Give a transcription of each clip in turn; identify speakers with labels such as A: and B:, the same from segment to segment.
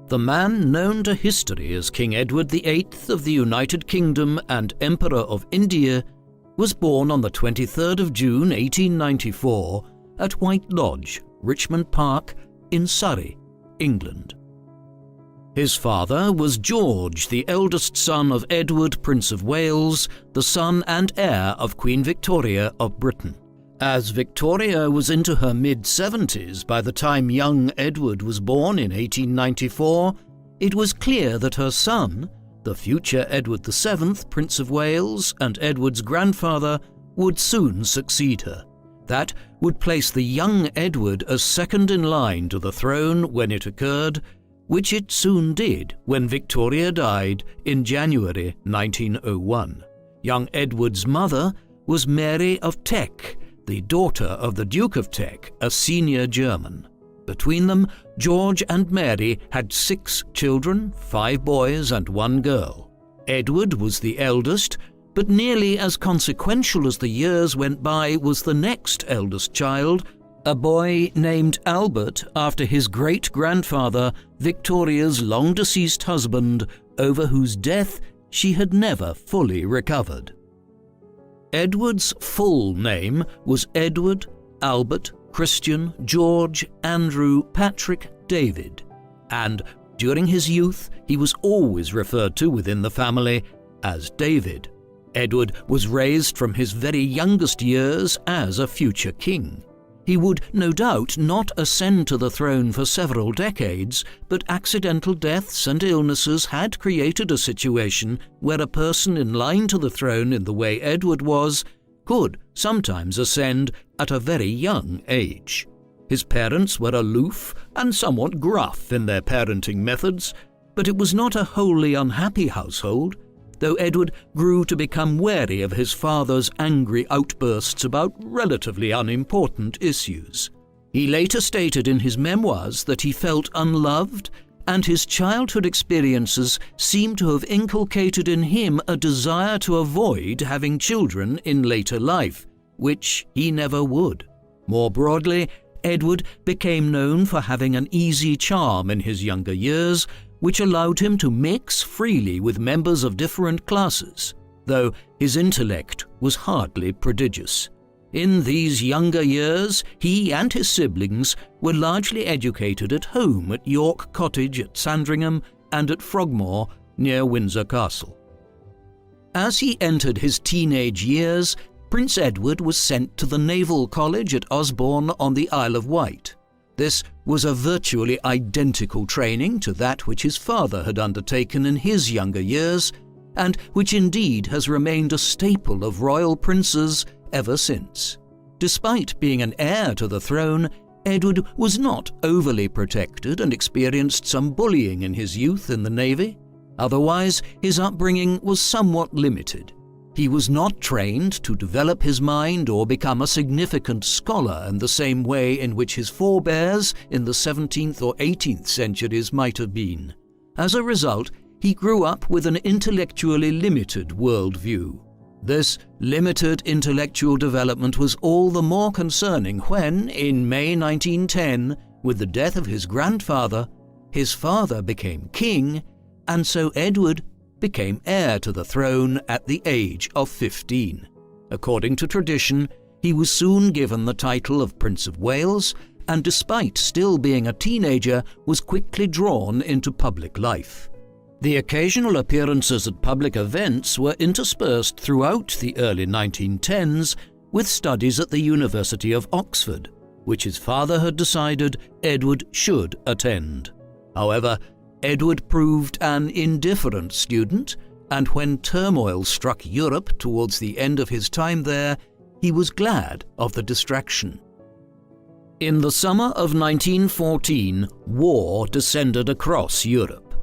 A: The man known to history as King Edward VIII of the United Kingdom and Emperor of India was born on the 23rd of June 1894 at White Lodge, Richmond Park, in Surrey, England. His father was George, the eldest son of Edward, Prince of Wales, the son and heir of Queen Victoria of Britain. As Victoria was into her mid-70s by the time young Edward was born in 1894, it was clear that her son, the future Edward VII, Prince of Wales and Edward's grandfather, would soon succeed her. That would place the young Edward as second in line to the throne when it occurred, which it soon did when Victoria died in January 1901. Young Edward's mother was Mary of Teck, the daughter of the Duke of Teck, a senior German. Between them, George and Mary had 6 children, 5 boys and 1 girl. Edward was the eldest, but nearly as consequential as the years went by was the next eldest child, a boy named Albert after his great-grandfather, Victoria's long-deceased husband, over whose death she had never fully recovered. Edward's full name was Edward Albert Christian George Andrew Patrick David, and during his youth he was always referred to within the family as David. Edward was raised from his very youngest years as a future king. He would no doubt not ascend to the throne for several decades, but accidental deaths and illnesses had created a situation where a person in line to the throne in the way Edward was could sometimes ascend at a very young age. His parents were aloof and somewhat gruff in their parenting methods, but it was not a wholly unhappy household, though Edward grew to become wary of his father's angry outbursts about relatively unimportant issues. He later stated in his memoirs that he felt unloved, and his childhood experiences seem to have inculcated in him a desire to avoid having children in later life, which he never would. More broadly, Edward became known for having an easy charm in his younger years, which allowed him to mix freely with members of different classes, though his intellect was hardly prodigious. In these younger years, he and his siblings were largely educated at home at York Cottage at Sandringham and at Frogmore near Windsor Castle. As he entered his teenage years, Prince Edward was sent to the Naval College at Osborne on the Isle of Wight. This was a virtually identical training to that which his father had undertaken in his younger years, and which indeed has remained a staple of royal princes ever since. Despite being an heir to the throne, Edward was not overly protected and experienced some bullying in his youth in the Navy. Otherwise, his upbringing was somewhat limited. He was not trained to develop his mind or become a significant scholar in the same way in which his forebears in the 17th or 18th centuries might have been. As a result, he grew up with an intellectually limited worldview. This limited intellectual development was all the more concerning when, in May 1910, with the death of his grandfather, his father became king, and so Edward became heir to the throne at the age of 15. According to tradition, he was soon given the title of Prince of Wales, and despite still being a teenager, was quickly drawn into public life. The occasional appearances at public events were interspersed throughout the early 1910s with studies at the University of Oxford, which his father had decided Edward should attend. However, Edward proved an indifferent student, and when turmoil struck Europe towards the end of his time there, he was glad of the distraction. In the summer of 1914, war descended across Europe.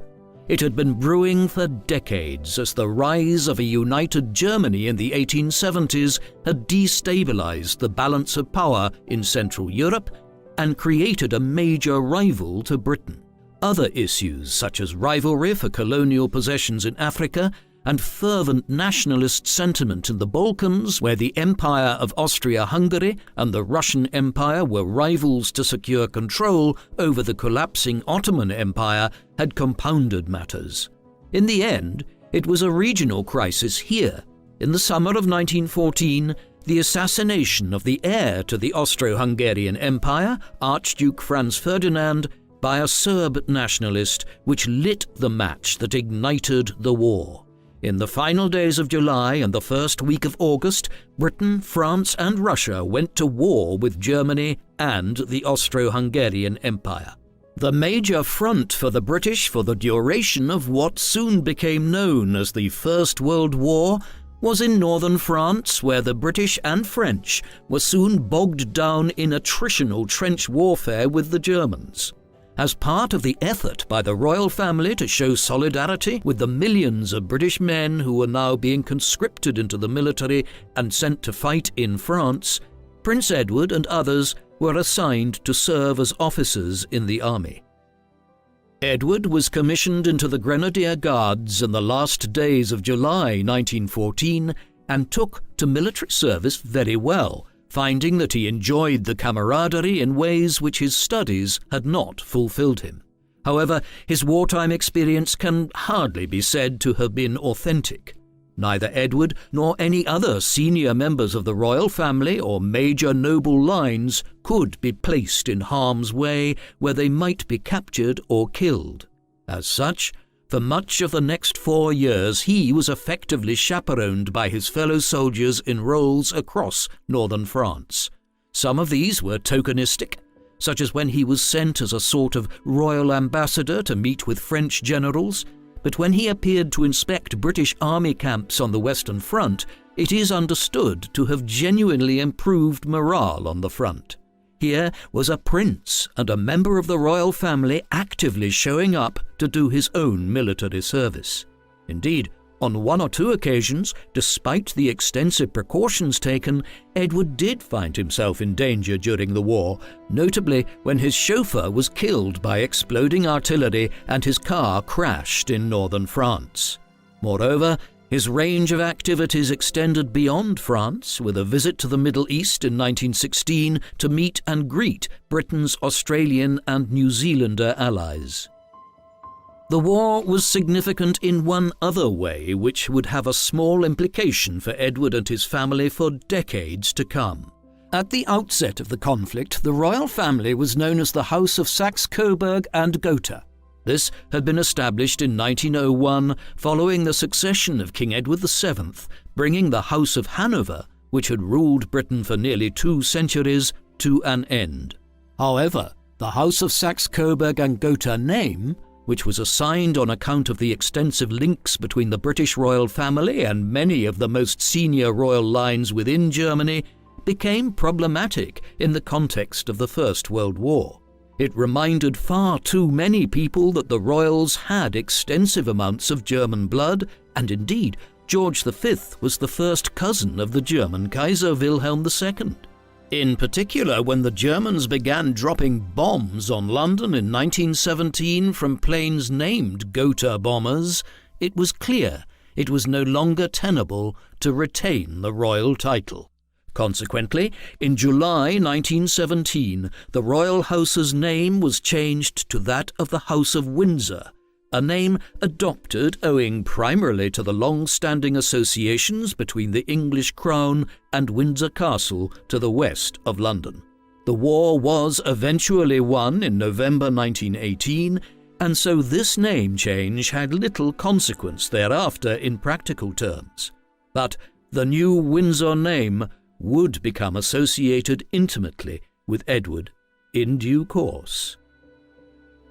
A: It had been brewing for decades as the rise of a united Germany in the 1870s had destabilized the balance of power in Central Europe and created a major rival to Britain. Other issues, such as rivalry for colonial possessions in Africa and fervent nationalist sentiment in the Balkans, where the Empire of Austria-Hungary and the Russian Empire were rivals to secure control over the collapsing Ottoman Empire, had compounded matters. In the end, it was a regional crisis here. In the summer of 1914, the assassination of the heir to the Austro-Hungarian Empire, Archduke Franz Ferdinand, by a Serb nationalist, which lit the match that ignited the war. In the final days of July and the first week of August, Britain, France and Russia went to war with Germany and the Austro-Hungarian Empire. The major front for the British for the duration of what soon became known as the First World War was in northern France, where the British and French were soon bogged down in attritional trench warfare with the Germans. As part of the effort by the royal family to show solidarity with the millions of British men who were now being conscripted into the military and sent to fight in France, Prince Edward and others were assigned to serve as officers in the army. Edward was commissioned into the Grenadier Guards in the last days of July 1914 and took to military service very well, finding that he enjoyed the camaraderie in ways which his studies had not fulfilled him. However, his wartime experience can hardly be said to have been authentic. Neither Edward nor any other senior members of the royal family or major noble lines could be placed in harm's way where they might be captured or killed. As such, for much of the next 4 years he was effectively chaperoned by his fellow soldiers in roles across northern France. Some of these were tokenistic, such as when he was sent as a sort of royal ambassador to meet with French generals, but when he appeared to inspect British army camps on the Western Front, it is understood to have genuinely improved morale on the front. Here was a prince and a member of the royal family actively showing up to do his own military service. Indeed, on 1 or 2 occasions, despite the extensive precautions taken, Edward did find himself in danger during the war, notably when his chauffeur was killed by exploding artillery and his car crashed in northern France. Moreover, his range of activities extended beyond France, with a visit to the Middle East in 1916 to meet and greet Britain's Australian and New Zealander allies. The war was significant in one other way, which would have a small implication for Edward and his family for decades to come. At the outset of the conflict, the royal family was known as the House of Saxe-Coburg and Gotha. This had been established in 1901 following the succession of King Edward VII, bringing the House of Hanover, which had ruled Britain for nearly 2 centuries, to an end. However, the House of Saxe-Coburg and Gotha name, which was assigned on account of the extensive links between the British royal family and many of the most senior royal lines within Germany, became problematic in the context of the First World War. It reminded far too many people that the royals had extensive amounts of German blood, and indeed, George V was the first cousin of the German Kaiser Wilhelm II. In particular, when the Germans began dropping bombs on London in 1917 from planes named Gotha bombers, it was clear it was no longer tenable to retain the royal title. Consequently, in July 1917, the royal house's name was changed to that of the House of Windsor, a name adopted owing primarily to the long-standing associations between the English crown and Windsor Castle to the west of London. The war was eventually won in November 1918, and so this name change had little consequence thereafter in practical terms. But the new Windsor name would become associated intimately with Edward in due course.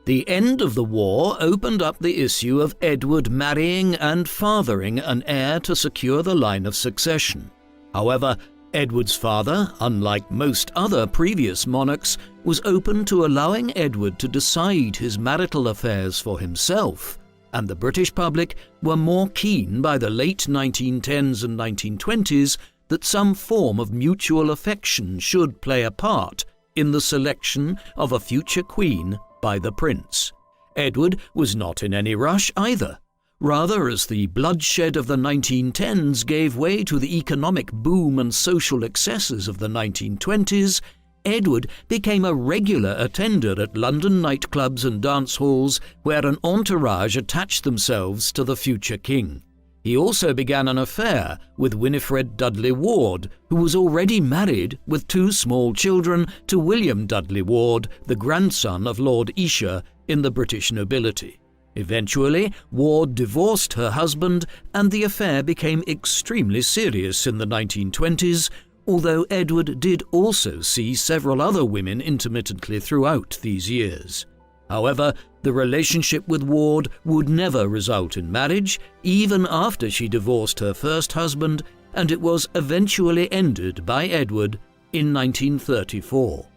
A: The end of the war opened up the issue of Edward marrying and fathering an heir to secure the line of succession. However, Edward's father, unlike most other previous monarchs, was open to allowing Edward to decide his marital affairs for himself, and the British public were more keen by the late 1910s and 1920s that some form of mutual affection should play a part in the selection of a future queen by the prince. Edward was not in any rush either. Rather, as the bloodshed of the 1910s gave way to the economic boom and social excesses of the 1920s, Edward became a regular attender at London nightclubs and dance halls where an entourage attached themselves to the future king. He also began an affair with Winifred Dudley Ward, who was already married with 2 small children to William Dudley Ward, the grandson of Lord Esher in the British nobility. Eventually, Ward divorced her husband, and the affair became extremely serious in the 1920s, although Edward did also see several other women intermittently throughout these years. However, the relationship with Ward would never result in marriage, even after she divorced her first husband, and it was eventually ended by Edward in 1934.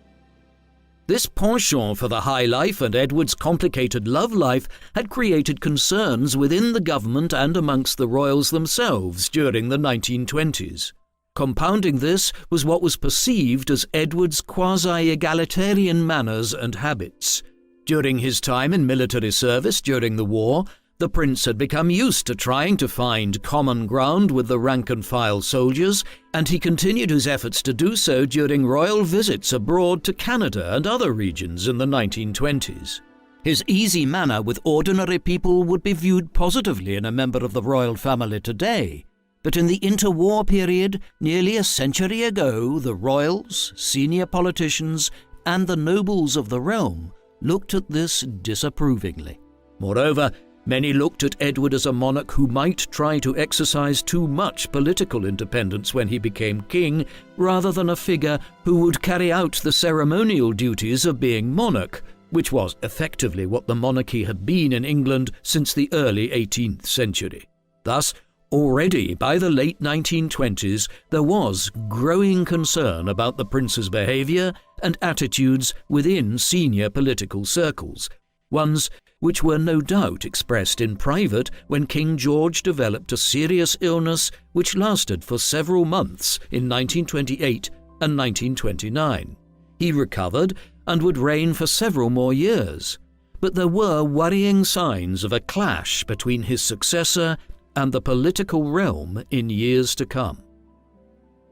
A: This penchant for the high life and Edward's complicated love life had created concerns within the government and amongst the royals themselves during the 1920s. Compounding this was what was perceived as Edward's quasi-egalitarian manners and habits. During his time in military service during the war, the prince had become used to trying to find common ground with the rank-and-file soldiers, and he continued his efforts to do so during royal visits abroad to Canada and other regions in the 1920s. His easy manner with ordinary people would be viewed positively in a member of the royal family today, but in the interwar period, nearly a century ago, the royals, senior politicians, and the nobles of the realm looked at this disapprovingly. Moreover, many looked at Edward as a monarch who might try to exercise too much political independence when he became king, rather than a figure who would carry out the ceremonial duties of being monarch, which was effectively what the monarchy had been in England since the early 18th century. Thus, already by the late 1920s, there was growing concern about the prince's behaviour and attitudes within senior political circles, ones which were no doubt expressed in private when King George developed a serious illness which lasted for several months in 1928 and 1929. He recovered and would reign for several more years, but there were worrying signs of a clash between his successor and the political realm in years to come.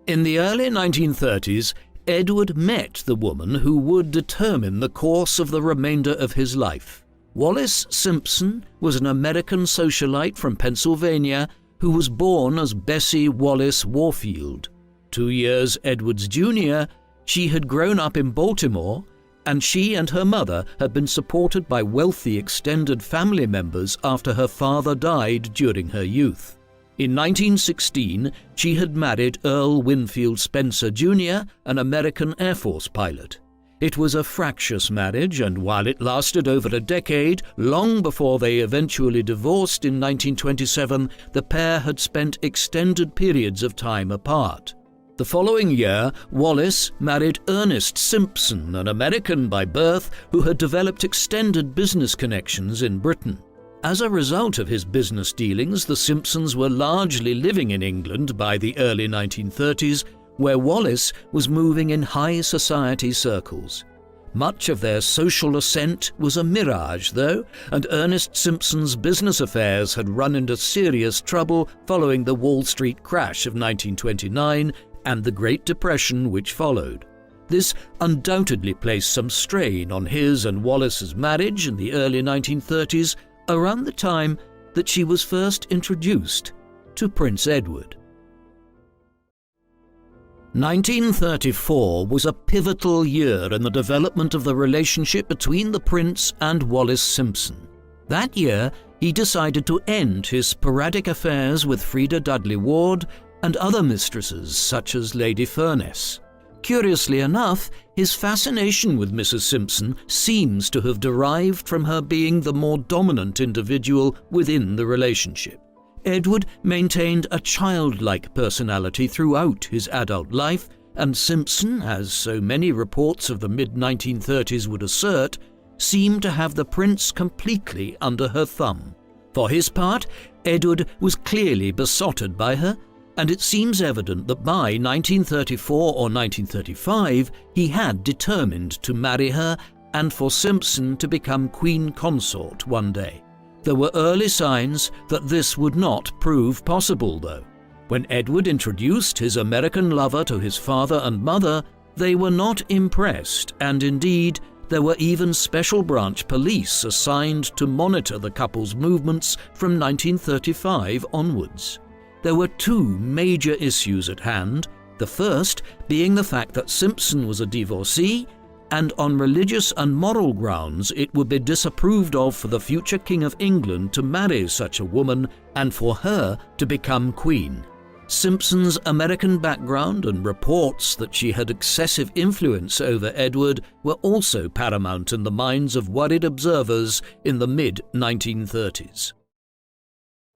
A: In the early 1930s, Edward met the woman who would determine the course of the remainder of his life. Wallis Simpson was an American socialite from Pennsylvania who was born as Bessie Wallace Warfield. 2 years Edward's junior, she had grown up in Baltimore, and she and her mother had been supported by wealthy extended family members after her father died during her youth. In 1916, she had married Earl Winfield Spencer Jr., an American Air Force pilot. It was a fractious marriage, and while it lasted over a decade, long before they eventually divorced in 1927, the pair had spent extended periods of time apart. The following year, Wallis married Ernest Simpson, an American by birth who had developed extended business connections in Britain. As a result of his business dealings, the Simpsons were largely living in England by the early 1930s, where Wallis was moving in high society circles. Much of their social ascent was a mirage, though, and Ernest Simpson's business affairs had run into serious trouble following the Wall Street crash of 1929 and the Great Depression which followed. This undoubtedly placed some strain on his and Wallis's marriage in the early 1930s, around the time that she was first introduced to Prince Edward. 1934 was a pivotal year in the development of the relationship between the prince and Wallis Simpson. That year, he decided to end his sporadic affairs with Freda Dudley Ward and other mistresses such as Lady Furness. Curiously enough, his fascination with Mrs. Simpson seems to have derived from her being the more dominant individual within the relationship. Edward maintained a childlike personality throughout his adult life, and Simpson, as so many reports of the mid-1930s would assert, seemed to have the prince completely under her thumb. For his part, Edward was clearly besotted by her, and it seems evident that by 1934 or 1935 he had determined to marry her and for Simpson to become queen consort one day. There were early signs that this would not prove possible, though. When Edward introduced his American lover to his father and mother, they were not impressed, and indeed, there were even special branch police assigned to monitor the couple's movements from 1935 onwards. There were two major issues at hand, the first being the fact that Simpson was a divorcee, and on religious and moral grounds it would be disapproved of for the future King of England to marry such a woman and for her to become queen. Simpson's American background and reports that she had excessive influence over Edward were also paramount in the minds of worried observers in the mid-1930s.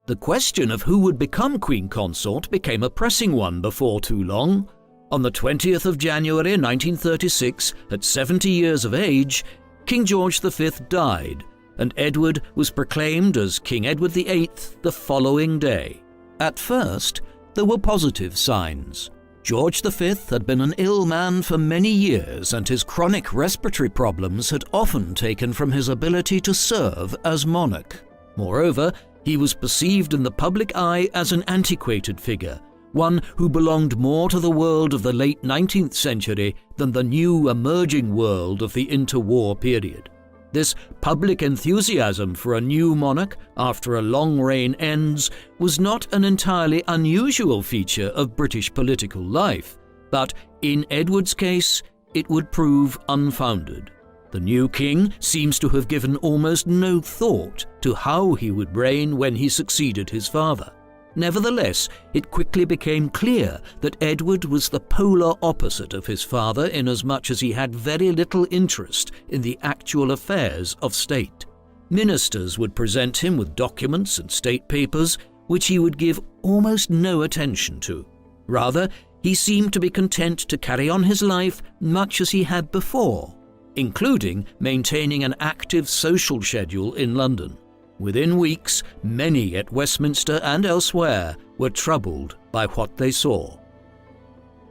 A: The question of who would become Queen Consort became a pressing one before too long. On the 20th of January 1936, at 70 years of age, King George V died, and Edward was proclaimed as King Edward VIII the following day. At first, there were positive signs. George V had been an ill man for many years, and his chronic respiratory problems had often taken from his ability to serve as monarch. Moreover, he was perceived in the public eye as an antiquated figure, one who belonged more to the world of the late 19th century than the new emerging world of the interwar period. This public enthusiasm for a new monarch after a long reign ends was not an entirely unusual feature of British political life, but in Edward's case, it would prove unfounded. The new king seems to have given almost no thought to how he would reign when he succeeded his father. Nevertheless, it quickly became clear that Edward was the polar opposite of his father inasmuch as he had very little interest in the actual affairs of state. Ministers would present him with documents and state papers which he would give almost no attention to. Rather, he seemed to be content to carry on his life much as he had before, including maintaining an active social schedule in London. Within weeks, many at Westminster and elsewhere were troubled by what they saw.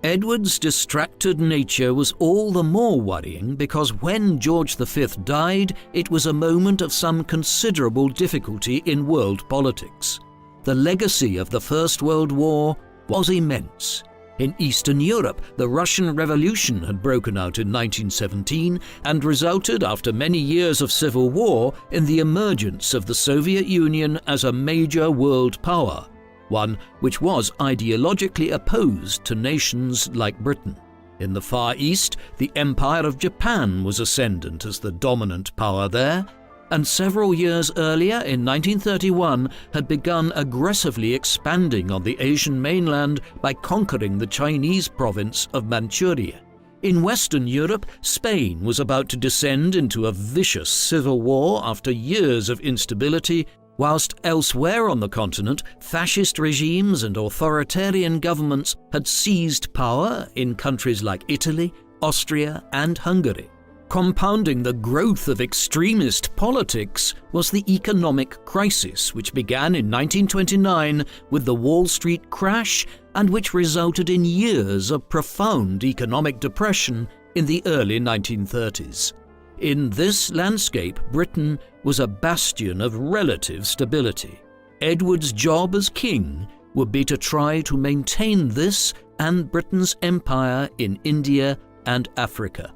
A: Edward's distracted nature was all the more worrying because when George V died, it was a moment of some considerable difficulty in world politics. The legacy of the First World War was immense. In Eastern Europe, the Russian Revolution had broken out in 1917 and resulted, after many years of civil war, in the emergence of the Soviet Union as a major world power, one which was ideologically opposed to nations like Britain. In the Far East, the Empire of Japan was ascendant as the dominant power there, and several years earlier, in 1931, had begun aggressively expanding on the Asian mainland by conquering the Chinese province of Manchuria. In Western Europe, Spain was about to descend into a vicious civil war after years of instability, whilst elsewhere on the continent, fascist regimes and authoritarian governments had seized power in countries like Italy, Austria, and Hungary. Compounding the growth of extremist politics was the economic crisis, which began in 1929 with the Wall Street crash and which resulted in years of profound economic depression in the early 1930s. In this landscape, Britain was a bastion of relative stability. Edward's job as king would be to try to maintain this and Britain's empire in India and Africa.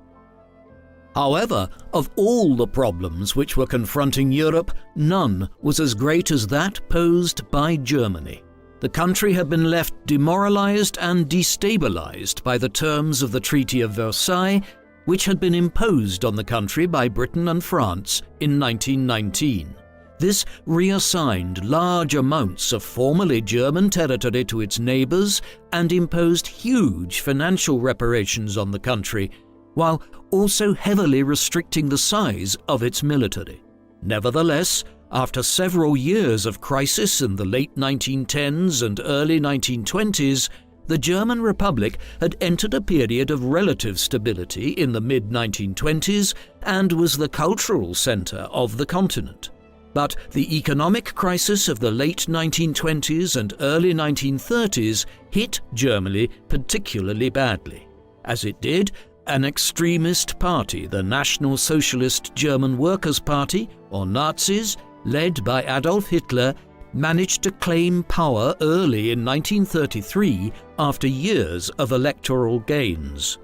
A: However, of all the problems which were confronting Europe, none was as great as that posed by Germany. The country had been left demoralized and destabilized by the terms of the Treaty of Versailles, which had been imposed on the country by Britain and France in 1919. This reassigned large amounts of formerly German territory to its neighbors and imposed huge financial reparations on the country, while also heavily restricting the size of its military. Nevertheless, after several years of crisis in the late 1910s and early 1920s, the German Republic had entered a period of relative stability in the mid-1920s and was the cultural center of the continent. But the economic crisis of the late 1920s and early 1930s hit Germany particularly badly. As it did, an extremist party, the National Socialist German Workers' Party, or Nazis, led by Adolf Hitler, managed to claim power early in 1933 after years of electoral gains.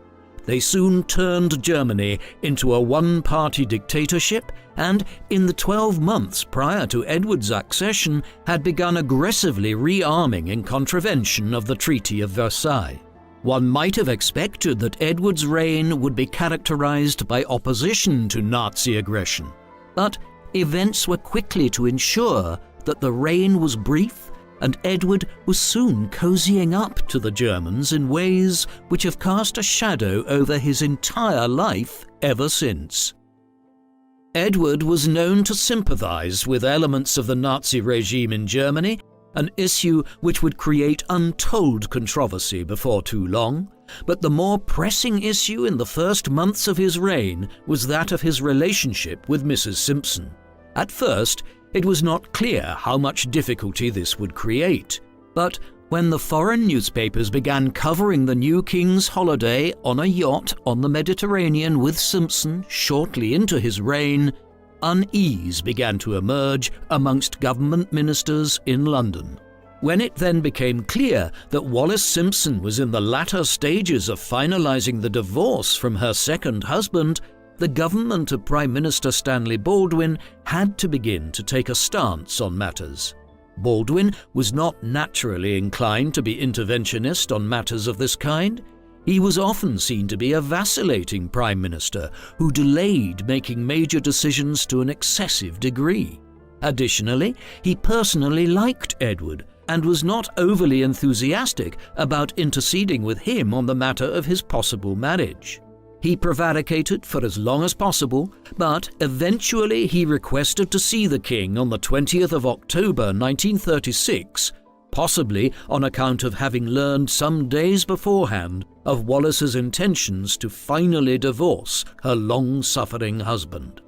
A: They soon turned Germany into a one-party dictatorship and, in the 12 months prior to Edward's accession, had begun aggressively rearming in contravention of the Treaty of Versailles. One might have expected that Edward's reign would be characterized by opposition to Nazi aggression, but events were quickly to ensure that the reign was brief and Edward was soon cozying up to the Germans in ways which have cast a shadow over his entire life ever since. Edward was known to sympathize with elements of the Nazi regime in Germany, an issue which would create untold controversy before too long, but the more pressing issue in the first months of his reign was that of his relationship with Mrs. Simpson. At first, it was not clear how much difficulty this would create, but when the foreign newspapers began covering the new king's holiday on a yacht on the Mediterranean with Simpson shortly into his reign, unease began to emerge amongst government ministers in London. When it then became clear that Wallis Simpson was in the latter stages of finalizing the divorce from her second husband, the government of Prime Minister Stanley Baldwin had to begin to take a stance on matters. Baldwin was not naturally inclined to be interventionist on matters of this kind. He was often seen to be a vacillating prime minister who delayed making major decisions to an excessive degree. Additionally, he personally liked Edward and was not overly enthusiastic about interceding with him on the matter of his possible marriage. He prevaricated for as long as possible, but eventually he requested to see the king on the 20th of October 1936, possibly on account of having learned some days beforehand of Wallis's intentions to finally divorce her long-suffering husband.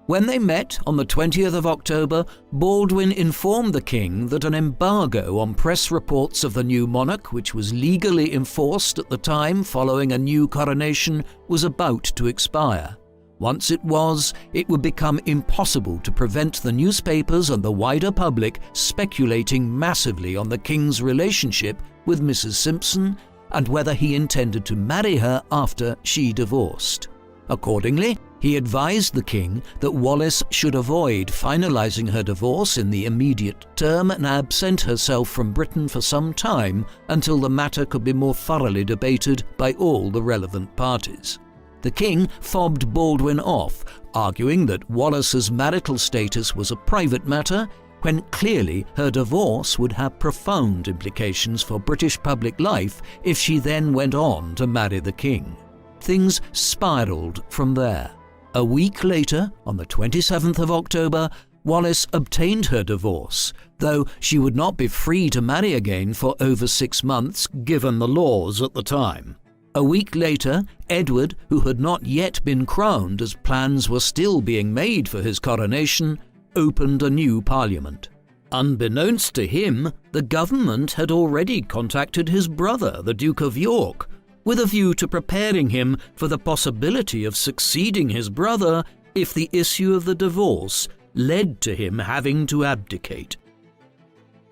A: When they met on the 20th of October, Baldwin informed the king that an embargo on press reports of the new monarch, which was legally enforced at the time following a new coronation, was about to expire. Once it was, it would become impossible to prevent the newspapers and the wider public speculating massively on the king's relationship with Mrs. Simpson and whether he intended to marry her after she divorced. Accordingly, he advised the king that Wallis should avoid finalizing her divorce in the immediate term and absent herself from Britain for some time until the matter could be more thoroughly debated by all the relevant parties. The king fobbed Baldwin off, arguing that Wallis's marital status was a private matter, when clearly her divorce would have profound implications for British public life if she then went on to marry the king. Things spiraled from there. A week later, on the 27th of October, Wallis obtained her divorce, though she would not be free to marry again for over 6 months, given the laws at the time. A week later, Edward, who had not yet been crowned as plans were still being made for his coronation, opened a new parliament. Unbeknownst to him, the government had already contacted his brother, the Duke of York, with a view to preparing him for the possibility of succeeding his brother if the issue of the divorce led to him having to abdicate.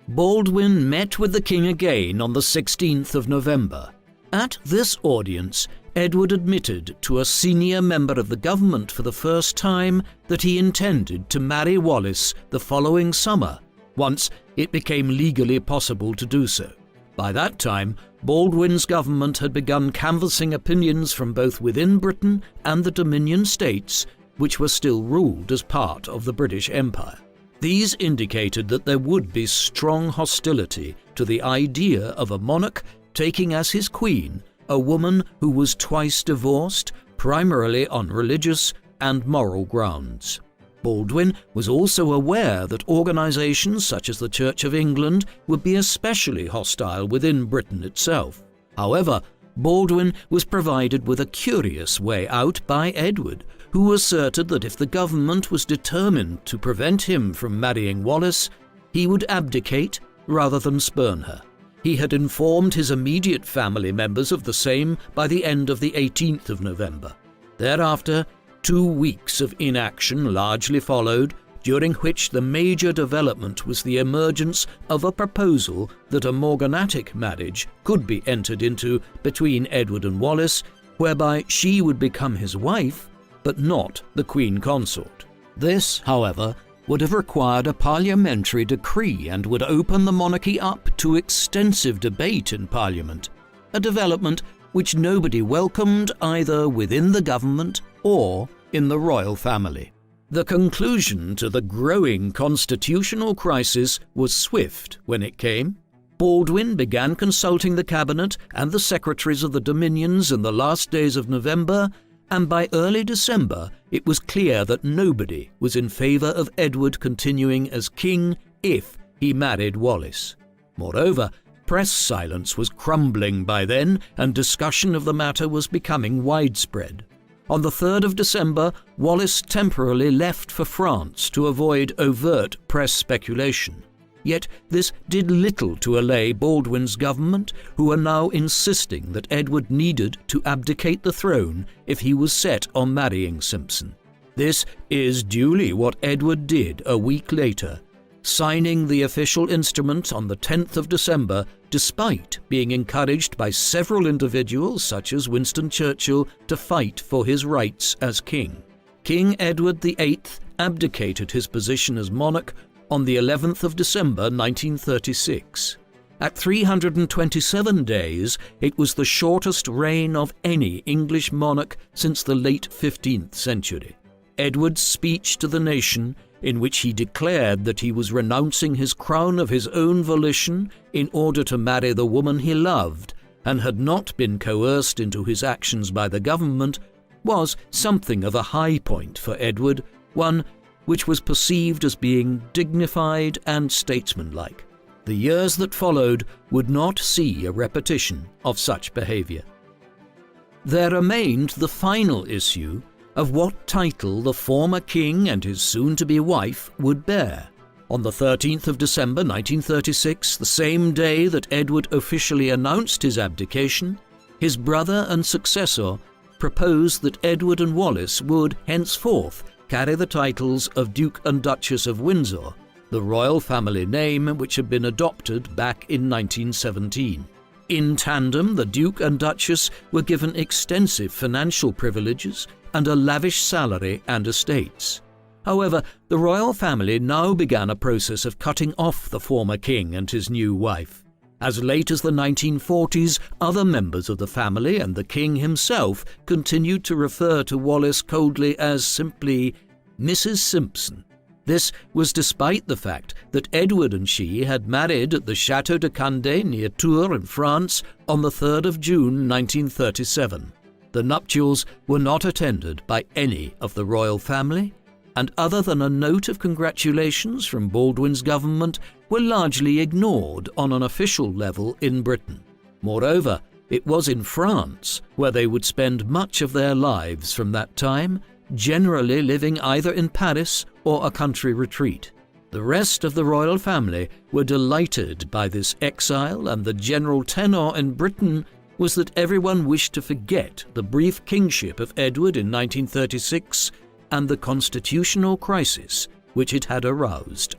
A: Baldwin met with the king again on the 16th of November. At this audience, Edward admitted to a senior member of the government for the first time that he intended to marry Wallis the following summer, once it became legally possible to do so. By that time, Baldwin's government had begun canvassing opinions from both within Britain and the Dominion states, which were still ruled as part of the British Empire. These indicated that there would be strong hostility to the idea of a monarch taking as his queen a woman who was twice divorced, primarily on religious and moral grounds. Baldwin was also aware that organisations such as the Church of England would be especially hostile within Britain itself. However, Baldwin was provided with a curious way out by Edward, who asserted that if the government was determined to prevent him from marrying Wallis, he would abdicate rather than spurn her. He had informed his immediate family members of the same by the end of the 18th of November. Thereafter, 2 weeks of inaction largely followed, during which the major development was the emergence of a proposal that a morganatic marriage could be entered into between Edward and Wallis, whereby she would become his wife, but not the Queen Consort. This, however, would have required a parliamentary decree and would open the monarchy up to extensive debate in Parliament, a development which nobody welcomed either within the government or in the royal family. The conclusion to the growing constitutional crisis was swift when it came. Baldwin began consulting the cabinet and the secretaries of the dominions in the last days of November, and by early December it was clear that nobody was in favour of Edward continuing as king if he married Wallis. Moreover, press silence was crumbling by then, and discussion of the matter was becoming widespread. On the 3rd of December, Wallis temporarily left for France to avoid overt press speculation. Yet this did little to allay Baldwin's government, who were now insisting that Edward needed to abdicate the throne if he was set on marrying Simpson. This is duly what Edward did a week later, signing the official instrument on the 10th of December, despite being encouraged by several individuals such as Winston Churchill to fight for his rights as king. King Edward VIII abdicated his position as monarch on the 11th of December 1936. At 327 days, it was the shortest reign of any English monarch since the late 15th century. Edward's speech to the nation, in which he declared that he was renouncing his crown of his own volition in order to marry the woman he loved, and had not been coerced into his actions by the government, was something of a high point for Edward, one which was perceived as being dignified and statesmanlike. The years that followed would not see a repetition of such behaviour. There remained the final issue of what title the former king and his soon-to-be wife would bear. On the 13th of December 1936, the same day that Edward officially announced his abdication, his brother and successor proposed that Edward and Wallis would henceforth carry the titles of Duke and Duchess of Windsor, the royal family name which had been adopted back in 1917. In tandem, the Duke and Duchess were given extensive financial privileges and a lavish salary and estates. However, the royal family now began a process of cutting off the former king and his new wife. As late as the 1940s, other members of the family and the king himself continued to refer to Wallis coldly as simply Mrs. Simpson. This was despite the fact that Edward and she had married at the Château de Candé near Tours in France on the 3rd of June 1937. The nuptials were not attended by any of the royal family, and other than a note of congratulations from Baldwin's government, were largely ignored on an official level in Britain. Moreover, it was in France where they would spend much of their lives from that time, generally living either in Paris or a country retreat. The rest of the royal family were delighted by this exile, and the general tenor in Britain was that everyone wished to forget the brief kingship of Edward in 1936 and the constitutional crisis which it had aroused.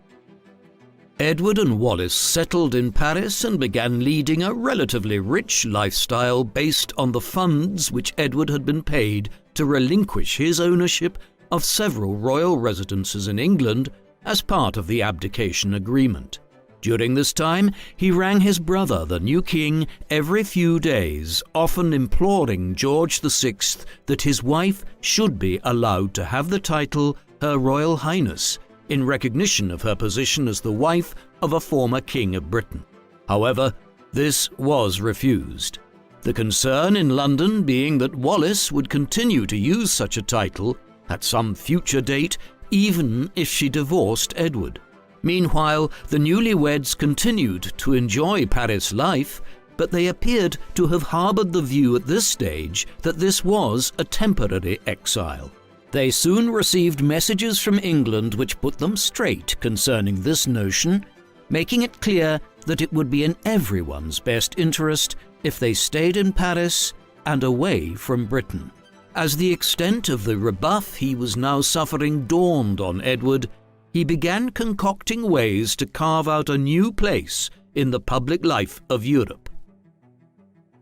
A: Edward and Wallis settled in Paris and began leading a relatively rich lifestyle based on the funds which Edward had been paid to relinquish his ownership of several royal residences in England as part of the abdication agreement. During this time, he rang his brother, the new king, every few days, often imploring George VI that his wife should be allowed to have the title Her Royal Highness, in recognition of her position as the wife of a former king of Britain. However, this was refused. The concern in London being that Wallis would continue to use such a title at some future date, even if she divorced Edward. Meanwhile, the newlyweds continued to enjoy Paris life, but they appeared to have harboured the view at this stage that this was a temporary exile. They soon received messages from England which put them straight concerning this notion, making it clear that it would be in everyone's best interest if they stayed in Paris and away from Britain. As the extent of the rebuff he was now suffering dawned on Edward, he began concocting ways to carve out a new place in the public life of Europe.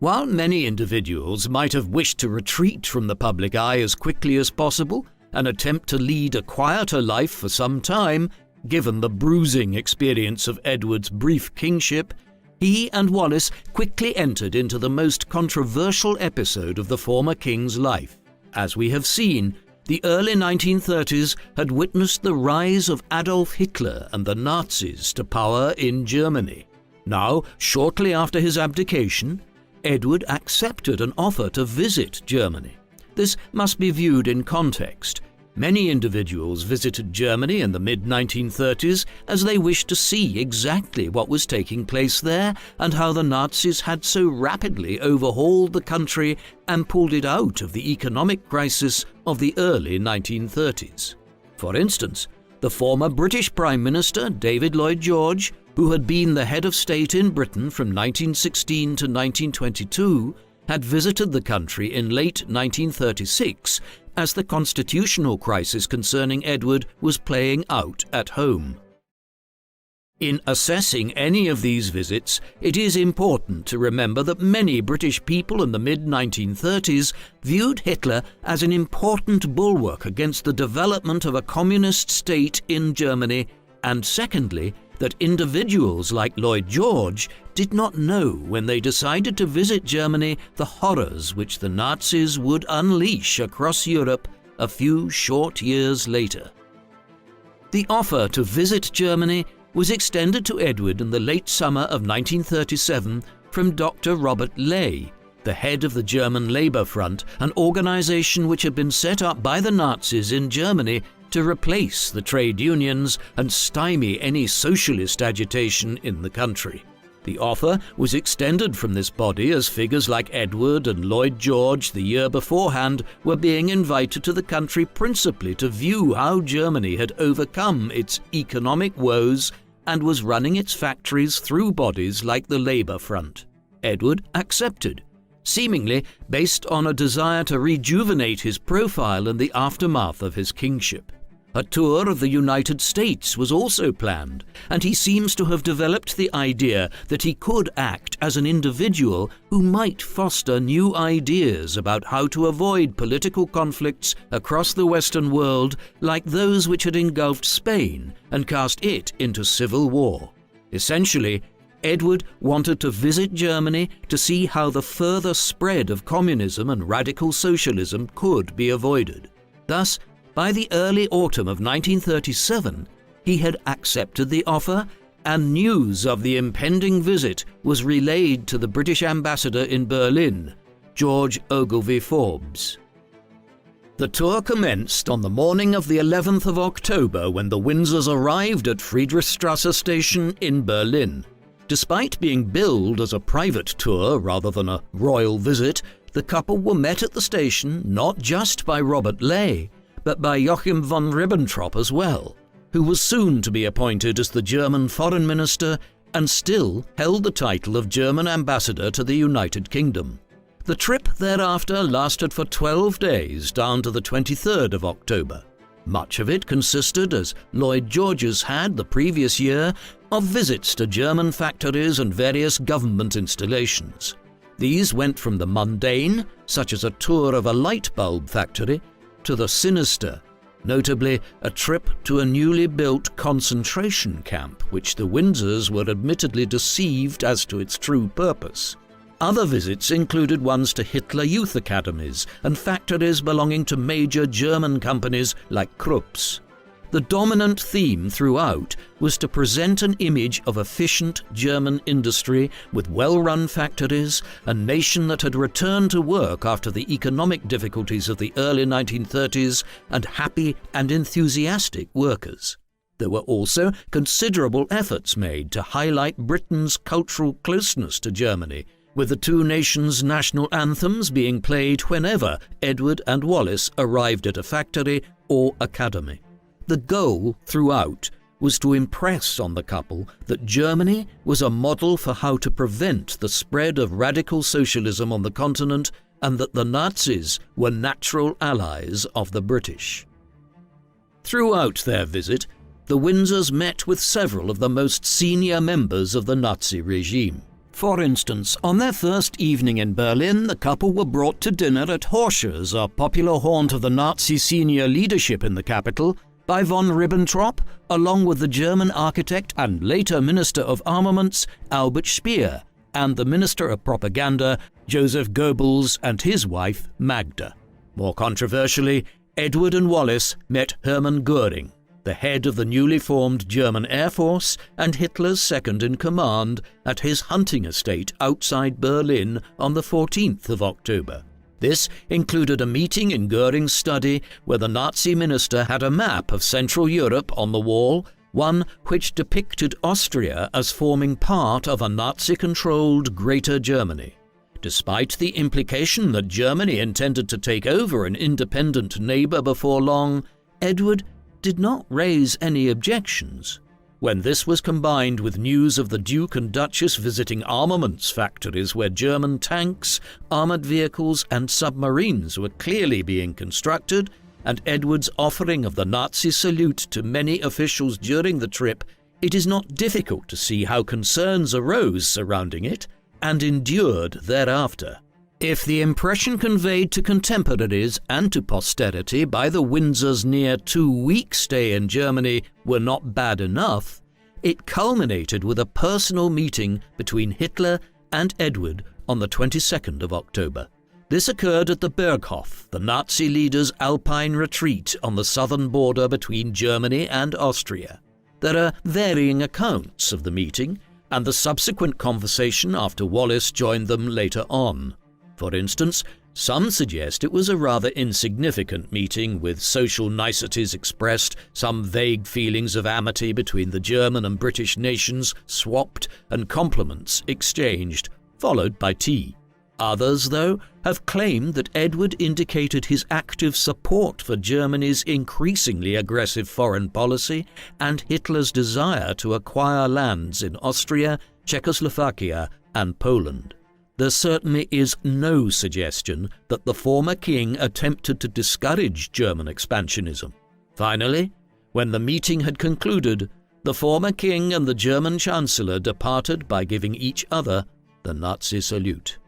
A: While many individuals might have wished to retreat from the public eye as quickly as possible and attempt to lead a quieter life for some time, given the bruising experience of Edward's brief kingship, he and Wallis quickly entered into the most controversial episode of the former king's life. As we have seen, the early 1930s had witnessed the rise of Adolf Hitler and the Nazis to power in Germany. Now, shortly after his abdication, Edward accepted an offer to visit Germany. This must be viewed in context. Many individuals visited Germany in the mid-1930s as they wished to see exactly what was taking place there and how the Nazis had so rapidly overhauled the country and pulled it out of the economic crisis of the early 1930s. For instance, the former British Prime Minister David Lloyd George, who had been the head of state in Britain from 1916 to 1922, had visited the country in late 1936 as the constitutional crisis concerning Edward was playing out at home. In assessing any of these visits, it is important to remember that many British people in the mid-1930s viewed Hitler as an important bulwark against the development of a communist state in Germany, and secondly, that individuals like Lloyd George did not know when they decided to visit Germany the horrors which the Nazis would unleash across Europe a few short years later. The offer to visit Germany was extended to Edward in the late summer of 1937 from Dr. Robert Ley, the head of the German Labour Front, an organization which had been set up by the Nazis in Germany to replace the trade unions and stymie any socialist agitation in the country. The offer was extended from this body as figures like Edward and Lloyd George the year beforehand were being invited to the country principally to view how Germany had overcome its economic woes and was running its factories through bodies like the Labour Front. Edward accepted, seemingly based on a desire to rejuvenate his profile in the aftermath of his kingship. A tour of the United States was also planned, and he seems to have developed the idea that he could act as an individual who might foster new ideas about how to avoid political conflicts across the Western world like those which had engulfed Spain and cast it into civil war. Essentially, Edward wanted to visit Germany to see how the further spread of communism and radical socialism could be avoided. Thus, by the early autumn of 1937, he had accepted the offer, and news of the impending visit was relayed to the British ambassador in Berlin, George Ogilvy Forbes. The tour commenced on the morning of the 11th of October when the Windsors arrived at Friedrichstrasse station in Berlin. Despite being billed as a private tour rather than a royal visit, the couple were met at the station not just by Robert Ley, but by Joachim von Ribbentrop as well, who was soon to be appointed as the German foreign minister and still held the title of German ambassador to the United Kingdom. The trip thereafter lasted for 12 days down to the 23rd of October. Much of it consisted, as Lloyd George's had the previous year, of visits to German factories and various government installations. These went from the mundane, such as a tour of a light bulb factory, to the sinister, notably a trip to a newly built concentration camp which the Windsors were admittedly deceived as to its true purpose. Other visits included ones to Hitler Youth Academies and factories belonging to major German companies like Krupp's. The dominant theme throughout was to present an image of efficient German industry with well-run factories, a nation that had returned to work after the economic difficulties of the early 1930s, and happy and enthusiastic workers. There were also considerable efforts made to highlight Britain's cultural closeness to Germany, with the two nations' national anthems being played whenever Edward and Wallis arrived at a factory or academy. The goal throughout was to impress on the couple that Germany was a model for how to prevent the spread of radical socialism on the continent, and that the Nazis were natural allies of the British. Throughout their visit, the Windsors met with several of the most senior members of the Nazi regime. For instance, on their first evening in Berlin, the couple were brought to dinner at Horsch's, a popular haunt of the Nazi senior leadership in the capital, by von Ribbentrop, along with the German architect and later Minister of Armaments, Albert Speer, and the Minister of Propaganda, Joseph Goebbels, and his wife, Magda. More controversially, Edward and Wallis met Hermann Göring, the head of the newly formed German Air Force and Hitler's second-in-command, at his hunting estate outside Berlin on the 14th of October. This included a meeting in Göring's study where the Nazi minister had a map of Central Europe on the wall, one which depicted Austria as forming part of a Nazi-controlled Greater Germany. Despite the implication that Germany intended to take over an independent neighbour before long, Edward did not raise any objections. When this was combined with news of the Duke and Duchess visiting armaments factories where German tanks, armoured vehicles and submarines were clearly being constructed, and Edward's offering of the Nazi salute to many officials during the trip, it is not difficult to see how concerns arose surrounding it and endured thereafter. If the impression conveyed to contemporaries and to posterity by the Windsors' near 2-week stay in Germany were not bad enough, it culminated with a personal meeting between Hitler and Edward on the 22nd of October. This occurred at the Berghof, the Nazi leader's alpine retreat on the southern border between Germany and Austria. There are varying accounts of the meeting and the subsequent conversation after Wallis joined them later on. For instance, some suggest it was a rather insignificant meeting with social niceties expressed, some vague feelings of amity between the German and British nations swapped, and compliments exchanged, followed by tea. Others, though, have claimed that Edward indicated his active support for Germany's increasingly aggressive foreign policy and Hitler's desire to acquire lands in Austria, Czechoslovakia, and Poland. There certainly is no suggestion that the former king attempted to discourage German expansionism. Finally, when the meeting had concluded, the former king and the German chancellor departed by giving each other the Nazi salute.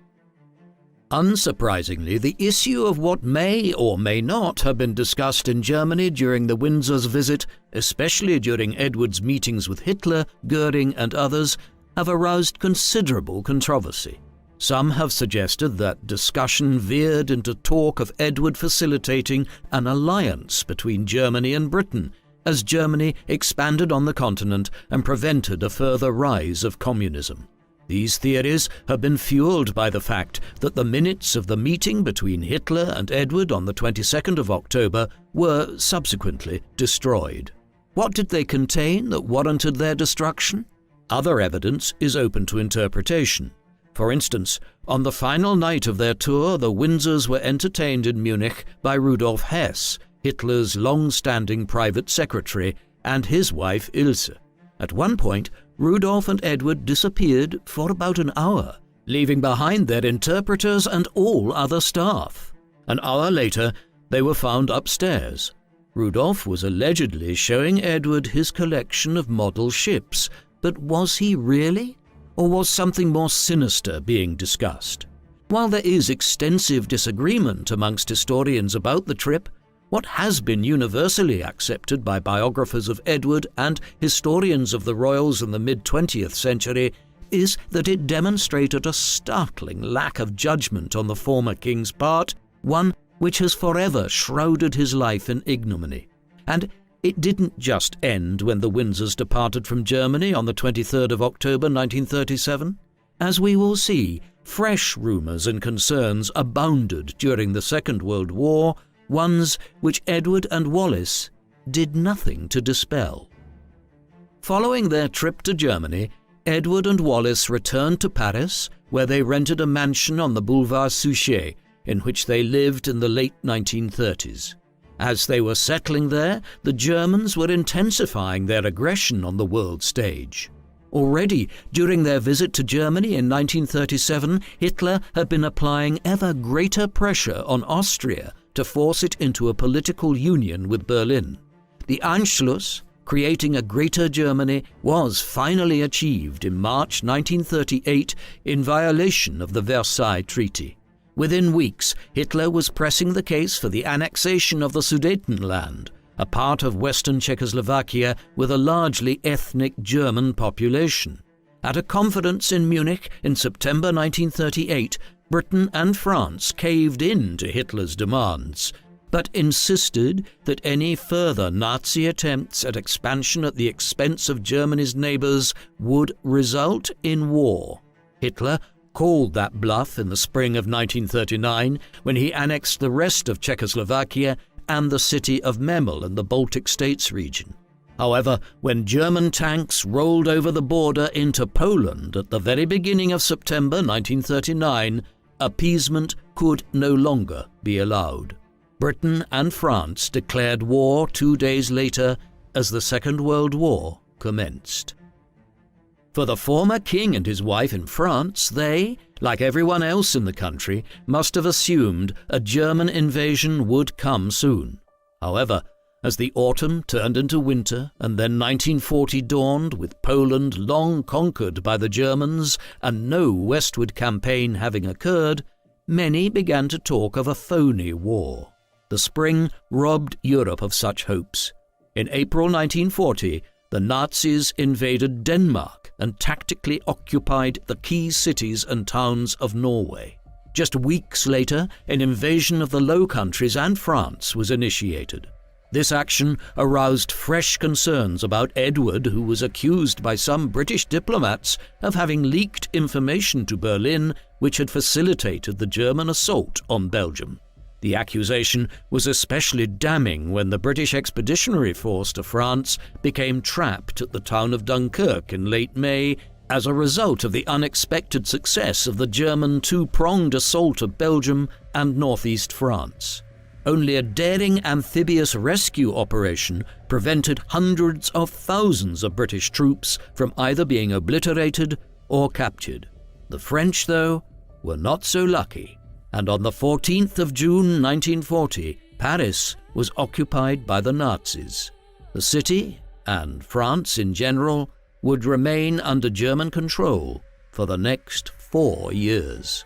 A: Unsurprisingly, the issue of what may or may not have been discussed in Germany during the Windsors' visit, especially during Edward's meetings with Hitler, Göring and others, have aroused considerable controversy. Some have suggested that discussion veered into talk of Edward facilitating an alliance between Germany and Britain, as Germany expanded on the continent and prevented a further rise of communism. These theories have been fueled by the fact that the minutes of the meeting between Hitler and Edward on the 22nd of October were subsequently destroyed. What did they contain that warranted their destruction? Other evidence is open to interpretation. For instance, on the final night of their tour, the Windsors were entertained in Munich by Rudolf Hess, Hitler's long-standing private secretary, and his wife Ilse. At one point, Rudolf and Edward disappeared for about an hour, leaving behind their interpreters and all other staff. An hour later, they were found upstairs. Rudolf was allegedly showing Edward his collection of model ships, but was he really? Or was something more sinister being discussed? While there is extensive disagreement amongst historians about the trip, what has been universally accepted by biographers of Edward and historians of the royals in the mid-20th century is that it demonstrated a startling lack of judgment on the former king's part, one which has forever shrouded his life in ignominy. And it didn't just end when the Windsors departed from Germany on the 23rd of October 1937. As we will see, fresh rumours and concerns abounded during the Second World War, ones which Edward and Wallis did nothing to dispel. Following their trip to Germany, Edward and Wallis returned to Paris, where they rented a mansion on the Boulevard Suchet, in which they lived in the late 1930s. As they were settling there, the Germans were intensifying their aggression on the world stage. Already, during their visit to Germany in 1937, Hitler had been applying ever greater pressure on Austria to force it into a political union with Berlin. The Anschluss, creating a Greater Germany was finally achieved in March 1938 in violation of the Versailles Treaty. Within weeks, Hitler was pressing the case for the annexation of the Sudetenland, a part of western Czechoslovakia with a largely ethnic German population. At a conference in Munich in September 1938, Britain and France caved in to Hitler's demands, but insisted that any further Nazi attempts at expansion at the expense of Germany's neighbours would result in war. Hitler called that bluff in the spring of 1939 when he annexed the rest of Czechoslovakia and the city of Memel in the Baltic States region. However, when German tanks rolled over the border into Poland at the very beginning of September 1939, appeasement could no longer be allowed. Britain and France declared war 2 days later as the Second World War commenced. For the former king and his wife in France, they, like everyone else in the country, must have assumed a German invasion would come soon. However, as the autumn turned into winter and then 1940 dawned with Poland long conquered by the Germans and no westward campaign having occurred, many began to talk of a phony war. The spring robbed Europe of such hopes. In April 1940, the Nazis invaded Denmark and tactically occupied the key cities and towns of Norway. Just weeks later, an invasion of the Low Countries and France was initiated. This action aroused fresh concerns about Edward, who was accused by some British diplomats of having leaked information to Berlin which had facilitated the German assault on Belgium. The accusation was especially damning when the British expeditionary force to France became trapped at the town of Dunkirk in late May as a result of the unexpected success of the German two-pronged assault of Belgium and northeast France. Only a daring amphibious rescue operation prevented hundreds of thousands of British troops from either being obliterated or captured. The French, though, were not so lucky, and on the 14th of June 1940, Paris was occupied by the Nazis. The city, and France in general, would remain under German control for the next 4 years.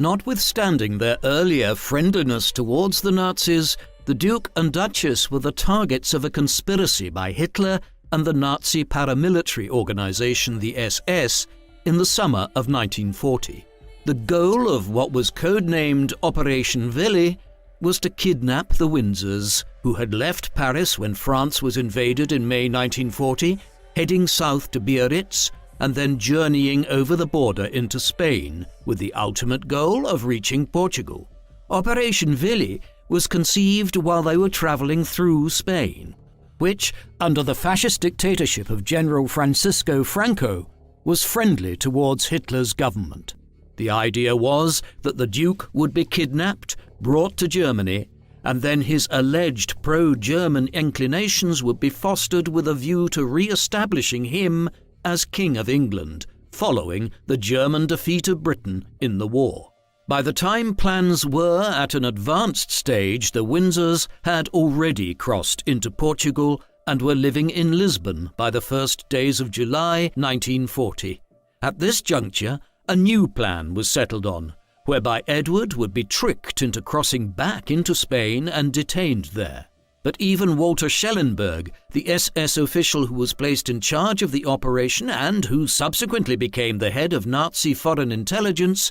A: Notwithstanding their earlier friendliness towards the Nazis, the Duke and Duchess were the targets of a conspiracy by Hitler and the Nazi paramilitary organization, the SS, in the summer of 1940. The goal of what was codenamed Operation Willy was to kidnap the Windsors, who had left Paris when France was invaded in May 1940, heading south to Biarritz, and then journeying over the border into Spain, with the ultimate goal of reaching Portugal. Operation Willy was conceived while they were travelling through Spain, which, under the fascist dictatorship of General Francisco Franco, was friendly towards Hitler's government. The idea was that the Duke would be kidnapped, brought to Germany, and then his alleged pro-German inclinations would be fostered with a view to re-establishing him as King of England, following the German defeat of Britain in the war. By the time plans were at an advanced stage, the Windsors had already crossed into Portugal and were living in Lisbon by the first days of July 1940. At this juncture, a new plan was settled on, whereby Edward would be tricked into crossing back into Spain and detained there. But even Walter Schellenberg, the SS official who was placed in charge of the operation and who subsequently became the head of Nazi foreign intelligence,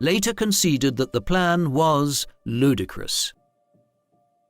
A: later conceded that the plan was ludicrous.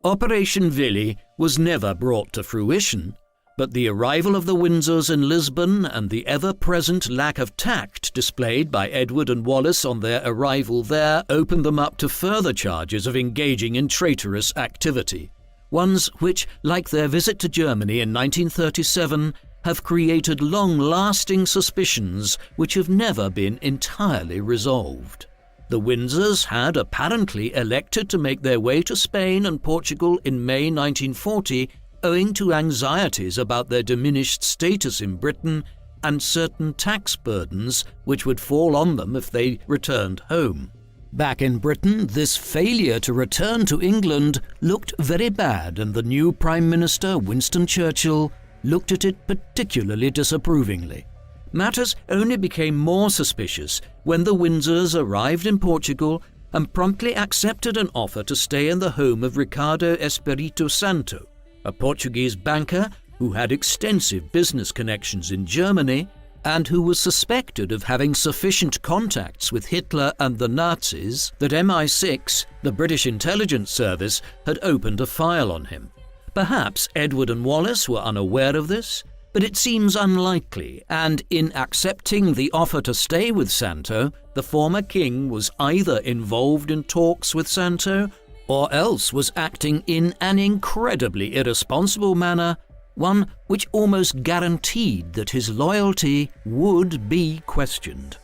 A: Operation Willy was never brought to fruition, but the arrival of the Windsors in Lisbon and the ever-present lack of tact displayed by Edward and Wallis on their arrival there opened them up to further charges of engaging in traitorous activity. Ones which, like their visit to Germany in 1937, have created long-lasting suspicions which have never been entirely resolved. The Windsors had apparently elected to make their way to Spain and Portugal in May 1940 owing to anxieties about their diminished status in Britain and certain tax burdens which would fall on them if they returned home. Back in Britain, this failure to return to England looked very bad, and the new Prime Minister, Winston Churchill, looked at it particularly disapprovingly. Matters only became more suspicious when the Windsors arrived in Portugal and promptly accepted an offer to stay in the home of Ricardo Espírito Santo, a Portuguese banker who had extensive business connections in Germany and who was suspected of having sufficient contacts with Hitler and the Nazis that MI6, the British intelligence service, had opened a file on him. Perhaps Edward and Wallis were unaware of this, but it seems unlikely, and in accepting the offer to stay with Santo, the former king was either involved in talks with Santo or else was acting in an incredibly irresponsible manner, one which almost guaranteed that his loyalty would be questioned.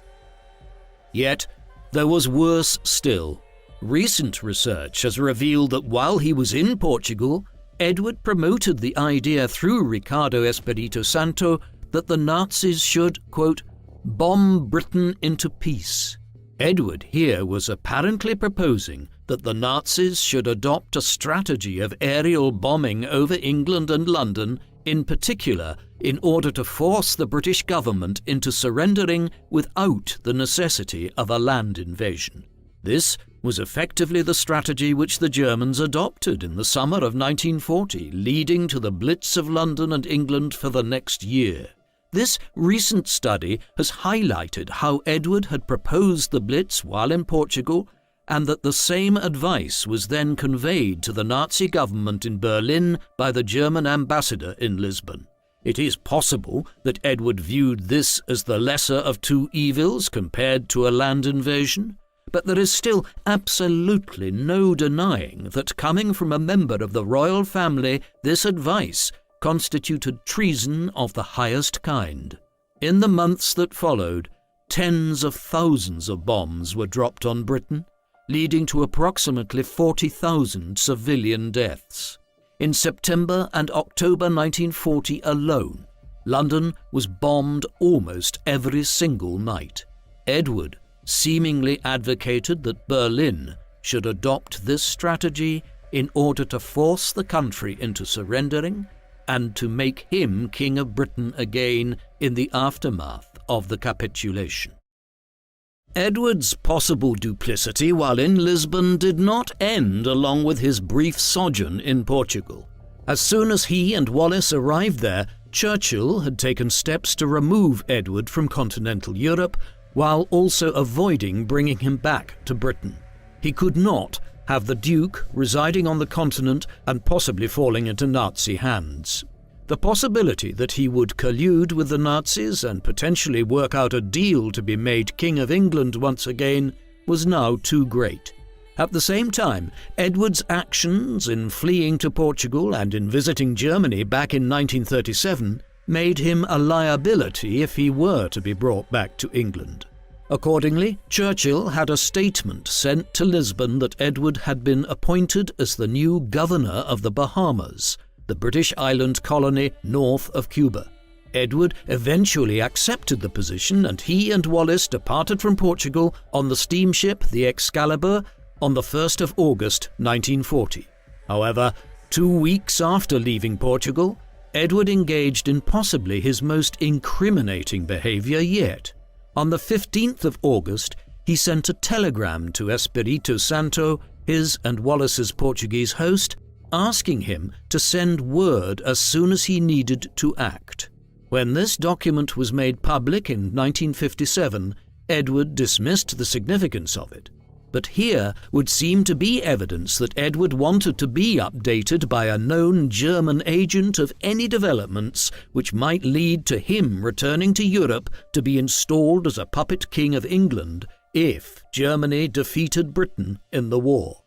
A: Yet, there was worse still. Recent research has revealed that while he was in Portugal, Edward promoted the idea through Ricardo Espírito Santo that the Nazis should, quote, bomb Britain into peace. Edward here was apparently proposing that the Nazis should adopt a strategy of aerial bombing over England and London, in particular, in order to force the British government into surrendering without the necessity of a land invasion. This was effectively the strategy which the Germans adopted in the summer of 1940, leading to the Blitz of London and England for the next year. This recent study has highlighted how Edward had proposed the Blitz while in Portugal, and that the same advice was then conveyed to the Nazi government in Berlin by the German ambassador in Lisbon. It is possible that Edward viewed this as the lesser of two evils compared to a land invasion, but there is still absolutely no denying that coming from a member of the royal family, this advice constituted treason of the highest kind. In the months that followed, tens of thousands of bombs were dropped on Britain, leading to approximately 40,000 civilian deaths. In September and October 1940 alone, London was bombed almost every single night. Edward seemingly advocated that Berlin should adopt this strategy in order to force the country into surrendering and to make him King of Britain again in the aftermath of the capitulation. Edward's possible duplicity while in Lisbon did not end along with his brief sojourn in Portugal. As soon as he and Wallis arrived there, Churchill had taken steps to remove Edward from continental Europe while also avoiding bringing him back to Britain. He could not have the Duke residing on the continent and possibly falling into Nazi hands. The possibility that he would collude with the Nazis and potentially work out a deal to be made King of England once again was now too great. At the same time, Edward's actions in fleeing to Portugal and in visiting Germany back in 1937 made him a liability if he were to be brought back to England. Accordingly, Churchill had a statement sent to Lisbon that Edward had been appointed as the new governor of the Bahamas, the British island colony north of Cuba. Edward eventually accepted the position, and he and Wallis departed from Portugal on the steamship the Excalibur on the 1st of August 1940. However, 2 weeks after leaving Portugal, Edward engaged in possibly his most incriminating behavior yet. On the 15th of August, he sent a telegram to Espírito Santo, his and Wallis's Portuguese host, asking him to send word as soon as he needed to act. When this document was made public in 1957, Edward dismissed the significance of it. But here would seem to be evidence that Edward wanted to be updated by a known German agent of any developments which might lead to him returning to Europe to be installed as a puppet king of England if Germany defeated Britain in the war.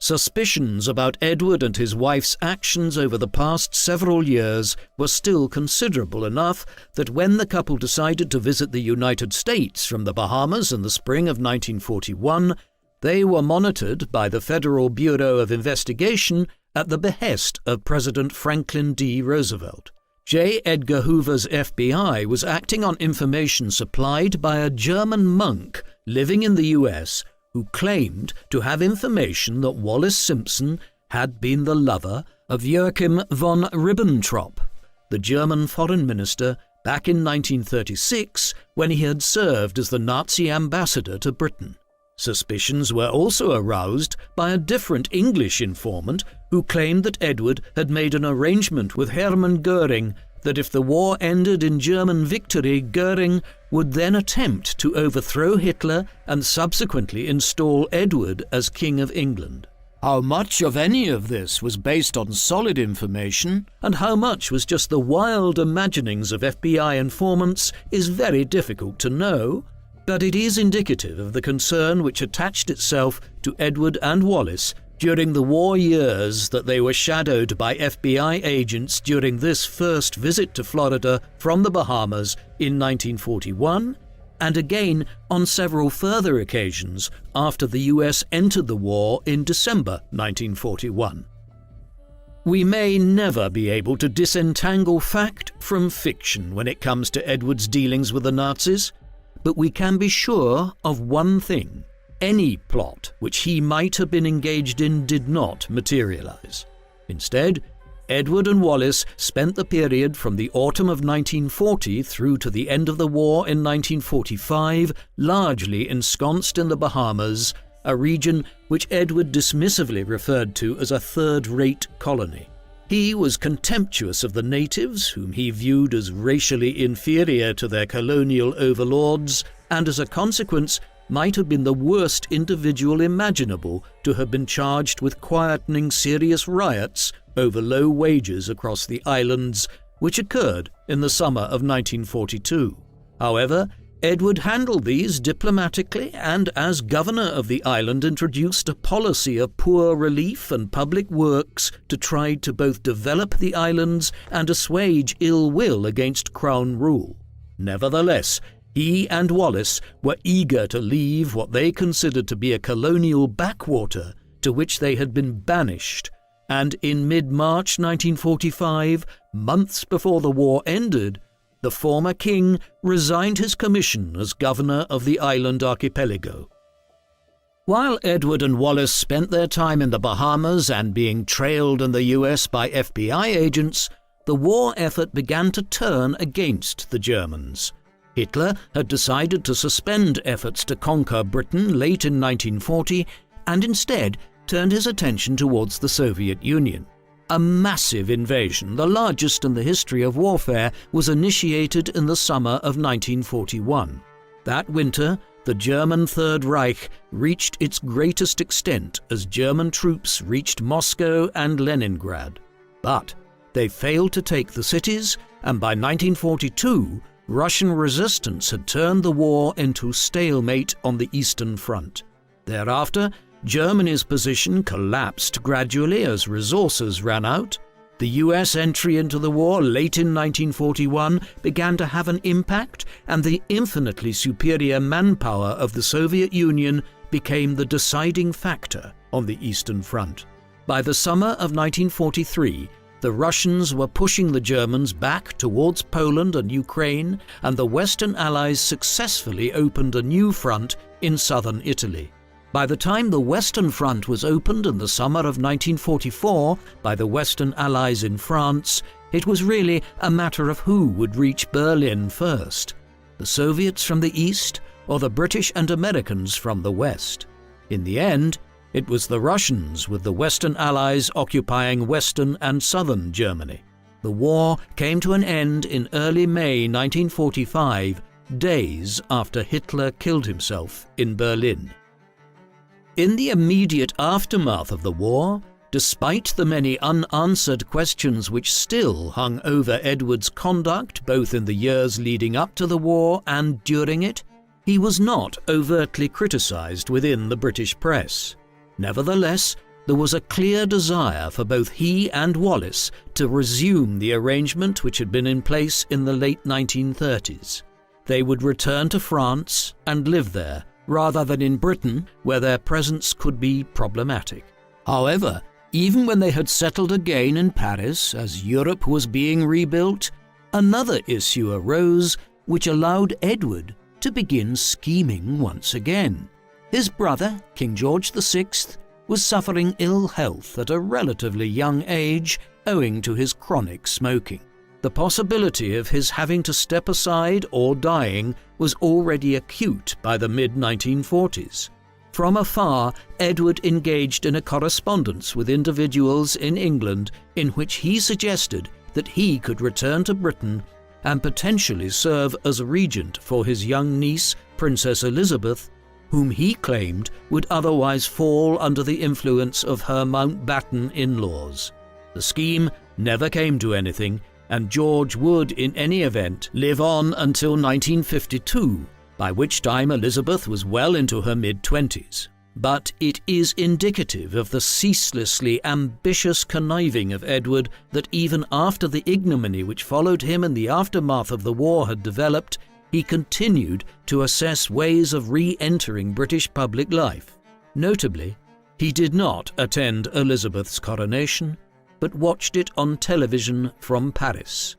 A: Suspicions about Edward and his wife's actions over the past several years were still considerable enough that when the couple decided to visit the United States from the Bahamas in the spring of 1941, they were monitored by the Federal Bureau of Investigation at the behest of President Franklin D. Roosevelt. J. Edgar Hoover's FBI was acting on information supplied by a German monk living in the U.S., who claimed to have information that Wallis Simpson had been the lover of Joachim von Ribbentrop, the German foreign minister, back in 1936 when he had served as the Nazi ambassador to Britain. Suspicions were also aroused by a different English informant who claimed that Edward had made an arrangement with Hermann Göring that if the war ended in German victory, Göring would then attempt to overthrow Hitler and subsequently install Edward as King of England. How much of any of this was based on solid information, and how much was just the wild imaginings of FBI informants is very difficult to know, but it is indicative of the concern which attached itself to Edward and Wallis during the war years that they were shadowed by FBI agents during this first visit to Florida from the Bahamas in 1941, and again on several further occasions after the US entered the war in December 1941. We may never be able to disentangle fact from fiction when it comes to Edward's dealings with the Nazis, but we can be sure of one thing. Any plot which he might have been engaged in did not materialize. Instead, Edward and Wallis spent the period from the autumn of 1940 through to the end of the war in 1945 largely ensconced in the Bahamas, a region which Edward dismissively referred to as a third-rate colony. He was contemptuous of the natives, whom he viewed as racially inferior to their colonial overlords, and as a consequence might have been the worst individual imaginable to have been charged with quietening serious riots over low wages across the islands, which occurred in the summer of 1942. However, Edward handled these diplomatically and, as governor of the island, introduced a policy of poor relief and public works to try to both develop the islands and assuage ill will against Crown rule. Nevertheless, he and Wallis were eager to leave what they considered to be a colonial backwater to which they had been banished, and in mid-March 1945, months before the war ended, the former king resigned his commission as governor of the island archipelago. While Edward and Wallis spent their time in the Bahamas and being trailed in the US by FBI agents, the war effort began to turn against the Germans. Hitler had decided to suspend efforts to conquer Britain late in 1940 and instead turned his attention towards the Soviet Union. A massive invasion, the largest in the history of warfare, was initiated in the summer of 1941. That winter, the German Third Reich reached its greatest extent as German troops reached Moscow and Leningrad. But they failed to take the cities, and by 1942, Russian resistance had turned the war into stalemate on the Eastern Front. Thereafter, Germany's position collapsed gradually as resources ran out. The US entry into the war late in 1941 began to have an impact, and the infinitely superior manpower of the Soviet Union became the deciding factor on the Eastern Front. By the summer of 1943, the Russians were pushing the Germans back towards Poland and Ukraine, and the Western Allies successfully opened a new front in southern Italy. By the time the Western Front was opened in the summer of 1944 by the Western Allies in France, it was really a matter of who would reach Berlin first, the Soviets from the east or the British and Americans from the west. In the end, it was the Russians, with the Western Allies occupying western and southern Germany. The war came to an end in early May 1945, days after Hitler killed himself in Berlin. In the immediate aftermath of the war, despite the many unanswered questions which still hung over Edward's conduct both in the years leading up to the war and during it, he was not overtly criticised within the British press. Nevertheless, there was a clear desire for both he and Wallis to resume the arrangement which had been in place in the late 1930s. They would return to France and live there, rather than in Britain, where their presence could be problematic. However, even when they had settled again in Paris as Europe was being rebuilt, another issue arose which allowed Edward to begin scheming once again. His brother, King George VI, was suffering ill health at a relatively young age owing to his chronic smoking. The possibility of his having to step aside or dying was already acute by the mid-1940s. From afar, Edward engaged in a correspondence with individuals in England in which he suggested that he could return to Britain and potentially serve as regent for his young niece, Princess Elizabeth, whom he claimed would otherwise fall under the influence of her Mountbatten in-laws. The scheme never came to anything, and George would, in any event, live on until 1952, by which time Elizabeth was well into her mid-20s. But it is indicative of the ceaselessly ambitious conniving of Edward that even after the ignominy which followed him in the aftermath of the war had developed, he continued to assess ways of re-entering British public life. Notably, he did not attend Elizabeth's coronation, but watched it on television from Paris.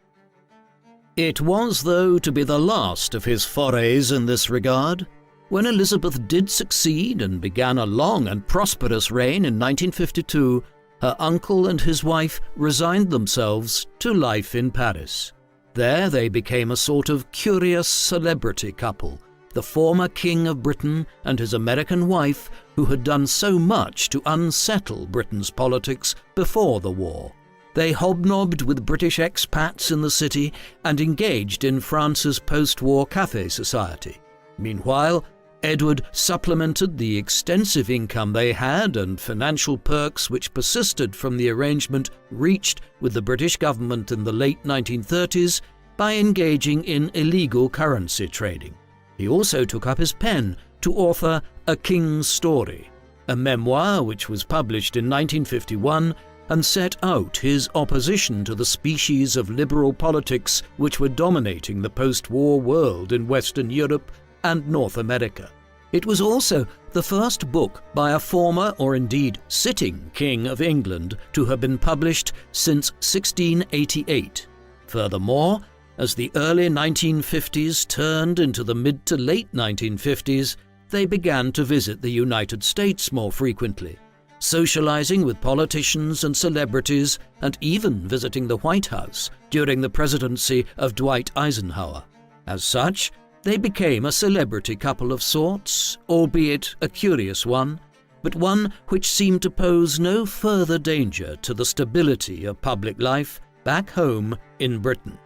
A: It was, though, to be the last of his forays in this regard. When Elizabeth did succeed and began a long and prosperous reign in 1952, her uncle and his wife resigned themselves to life in Paris. There they became a sort of curious celebrity couple, the former King of Britain and his American wife, who had done so much to unsettle Britain's politics before the war. They hobnobbed with British expats in the city and engaged in France's post-war café society. Meanwhile, Edward supplemented the extensive income they had and financial perks which persisted from the arrangement reached with the British government in the late 1930s by engaging in illegal currency trading. He also took up his pen to author A King's Story, a memoir which was published in 1951 and set out his opposition to the species of liberal politics which were dominating the post-war world in Western Europe and North America. It was also the first book by a former, or indeed sitting, King of England to have been published since 1688. Furthermore, as the early 1950s turned into the mid to late 1950s, they began to visit the United States more frequently, socializing with politicians and celebrities, and even visiting the White House during the presidency of Dwight Eisenhower. As such, they became a celebrity couple of sorts, albeit a curious one, but one which seemed to pose no further danger to the stability of public life back home in Britain.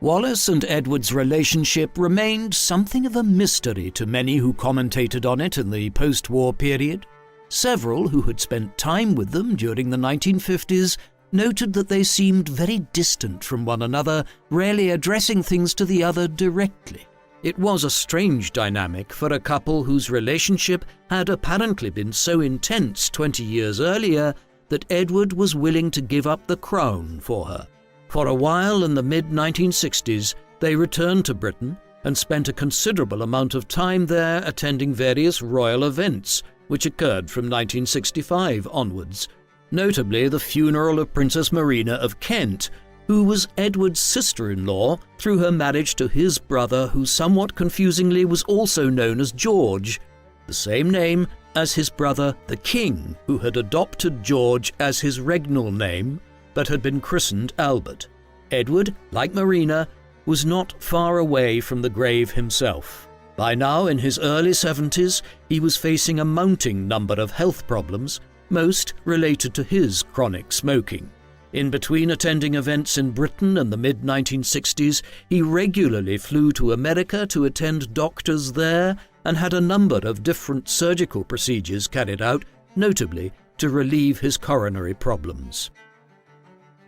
A: Wallis and Edward's relationship remained something of a mystery to many who commentated on it in the post-war period. Several who had spent time with them during the 1950s noted that they seemed very distant from one another, rarely addressing things to the other directly. It was a strange dynamic for a couple whose relationship had apparently been so intense 20 years earlier that Edward was willing to give up the crown for her. For a while in the mid-1960s, they returned to Britain and spent a considerable amount of time there attending various royal events, which occurred from 1965 onwards, notably the funeral of Princess Marina of Kent, who was Edward's sister-in-law through her marriage to his brother, who somewhat confusingly was also known as George, the same name as his brother the King, who had adopted George as his regnal name, but had been christened Albert. Edward, like Marina, was not far away from the grave himself. By now, in his early 70s, he was facing a mounting number of health problems, most related to his chronic smoking. In between attending events in Britain in the mid-1960s, he regularly flew to America to attend doctors there and had a number of different surgical procedures carried out, notably to relieve his coronary problems.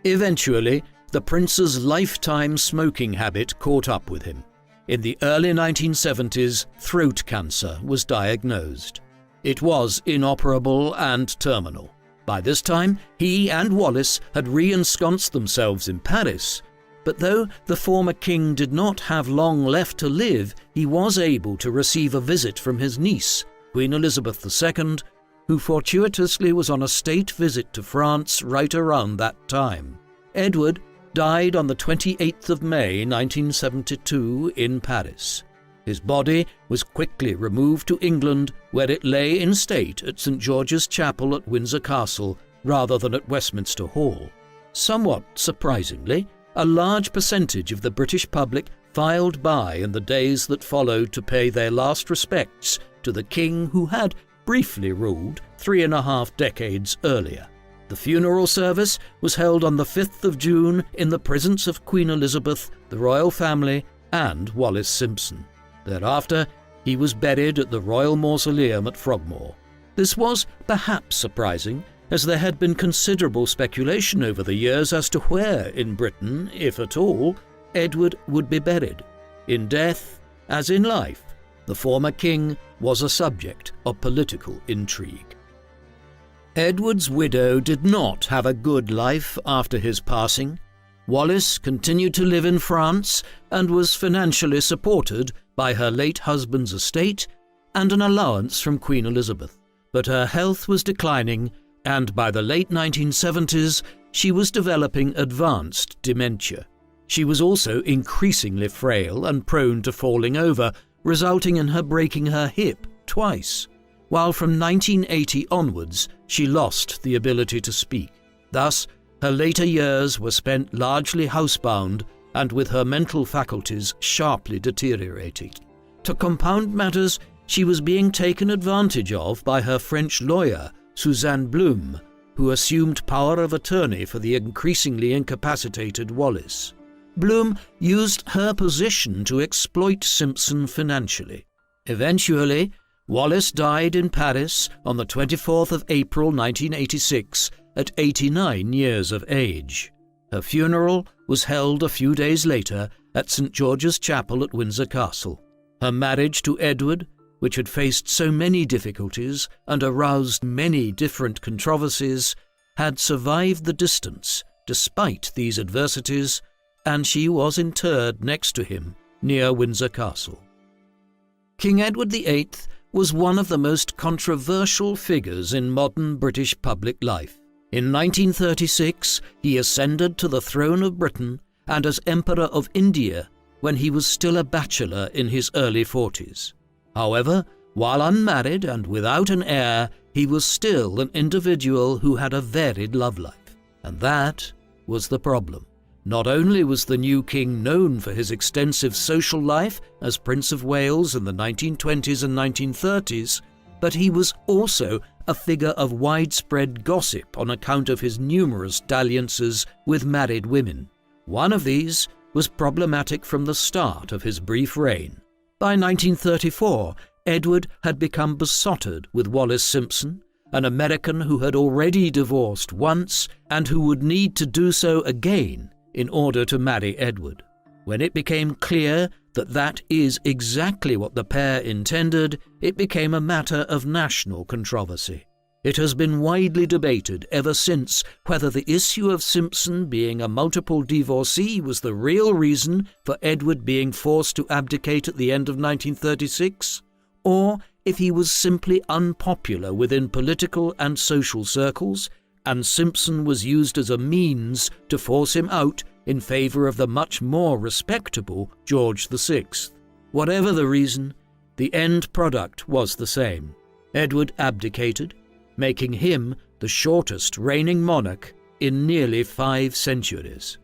A: Eventually, the prince's lifetime smoking habit caught up with him. In the early 1970s, throat cancer was diagnosed. It was inoperable and terminal. By this time, he and Wallis had re-ensconced themselves in Paris, but though the former king did not have long left to live, he was able to receive a visit from his niece, Queen Elizabeth II, who fortuitously was on a state visit to France right around that time. Edward died on the 28th of May 1972 in Paris. His body was quickly removed to England, where it lay in state at St. George's Chapel at Windsor Castle rather than at Westminster Hall. Somewhat surprisingly, a large percentage of the British public filed by in the days that followed to pay their last respects to the king who had briefly ruled 3.5 decades earlier. The funeral service was held on the 5th of June in the presence of Queen Elizabeth, the royal family, and Wallis Simpson. Thereafter, he was buried at the Royal Mausoleum at Frogmore. This was perhaps surprising, as there had been considerable speculation over the years as to where in Britain, if at all, Edward would be buried. In death, as in life, the former king was a subject of political intrigue. Edward's widow did not have a good life after his passing. Wallis continued to live in France and was financially supported by her late husband's estate and an allowance from Queen Elizabeth. But her health was declining, and by the late 1970s, she was developing advanced dementia. She was also increasingly frail and prone to falling over, resulting in her breaking her hip twice, while from 1980 onwards she lost the ability to speak. Thus, her later years were spent largely housebound and with her mental faculties sharply deteriorating. To compound matters, she was being taken advantage of by her French lawyer, Suzanne Blum, who assumed power of attorney for the increasingly incapacitated Wallis. Blum used her position to exploit Simpson financially. Eventually, Wallis died in Paris on the 24th of April 1986 at 89 years of age. Her funeral was held a few days later at St. George's Chapel at Windsor Castle. Her marriage to Edward, which had faced so many difficulties and aroused many different controversies, had survived the distance despite these adversities, and she was interred next to him near Windsor Castle. King Edward VIII was one of the most controversial figures in modern British public life. In 1936, he ascended to the throne of Britain and as Emperor of India when he was still a bachelor in his early 40s. However, while unmarried and without an heir, he was still an individual who had a varied love life. And that was the problem. Not only was the new king known for his extensive social life as Prince of Wales in the 1920s and 1930s, but he was also a figure of widespread gossip on account of his numerous dalliances with married women. One of these was problematic from the start of his brief reign. By 1934, Edward had become besotted with Wallis Simpson, an American who had already divorced once and who would need to do so again in order to marry Edward. When it became clear that that is exactly what the pair intended, it became a matter of national controversy. It has been widely debated ever since whether the issue of Simpson being a multiple divorcee was the real reason for Edward being forced to abdicate at the end of 1936, or if he was simply unpopular within political and social circles, and Simpson was used as a means to force him out in favour of the much more respectable George VI. Whatever the reason, the end product was the same. Edward abdicated, making him the shortest reigning monarch in nearly 5 centuries.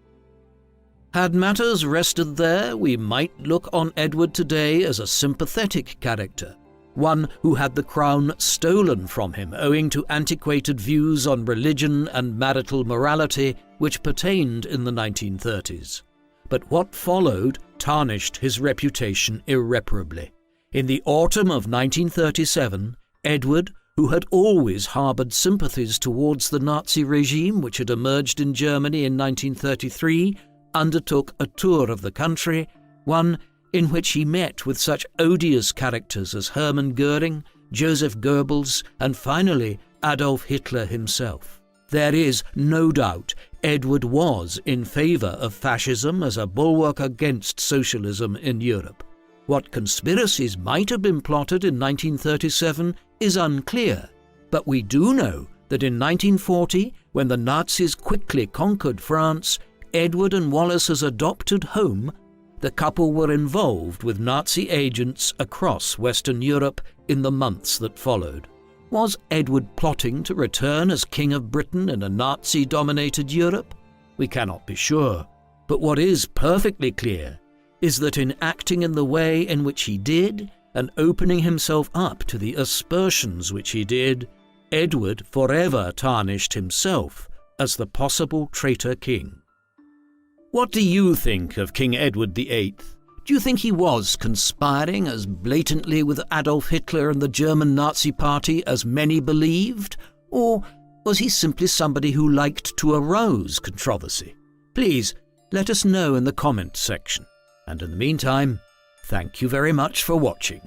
A: Had matters rested there, we might look on Edward today as a sympathetic character, one who had the crown stolen from him owing to antiquated views on religion and marital morality which pertained in the 1930s. But what followed tarnished his reputation irreparably. In the autumn of 1937, Edward, who had always harboured sympathies towards the Nazi regime which had emerged in Germany in 1933, undertook a tour of the country, one in which he met with such odious characters as Hermann Goering, Joseph Goebbels, and finally Adolf Hitler himself. There is no doubt Edward was in favour of fascism as a bulwark against socialism in Europe. What conspiracies might have been plotted in 1937 is unclear, but we do know that in 1940, when the Nazis quickly conquered France, Edward and Wallis's adopted home, the couple were involved with Nazi agents across Western Europe in the months that followed. Was Edward plotting to return as King of Britain in a Nazi-dominated Europe? We cannot be sure, but what is perfectly clear is that in acting in the way in which he did, and opening himself up to the aspersions which he did, Edward forever tarnished himself as the possible traitor king. What do you think of King Edward VIII? Do you think he was conspiring as blatantly with Adolf Hitler and the German Nazi Party as many believed? Or was he simply somebody who liked to arouse controversy? Please let us know in the comment section. And in the meantime, thank you very much for watching.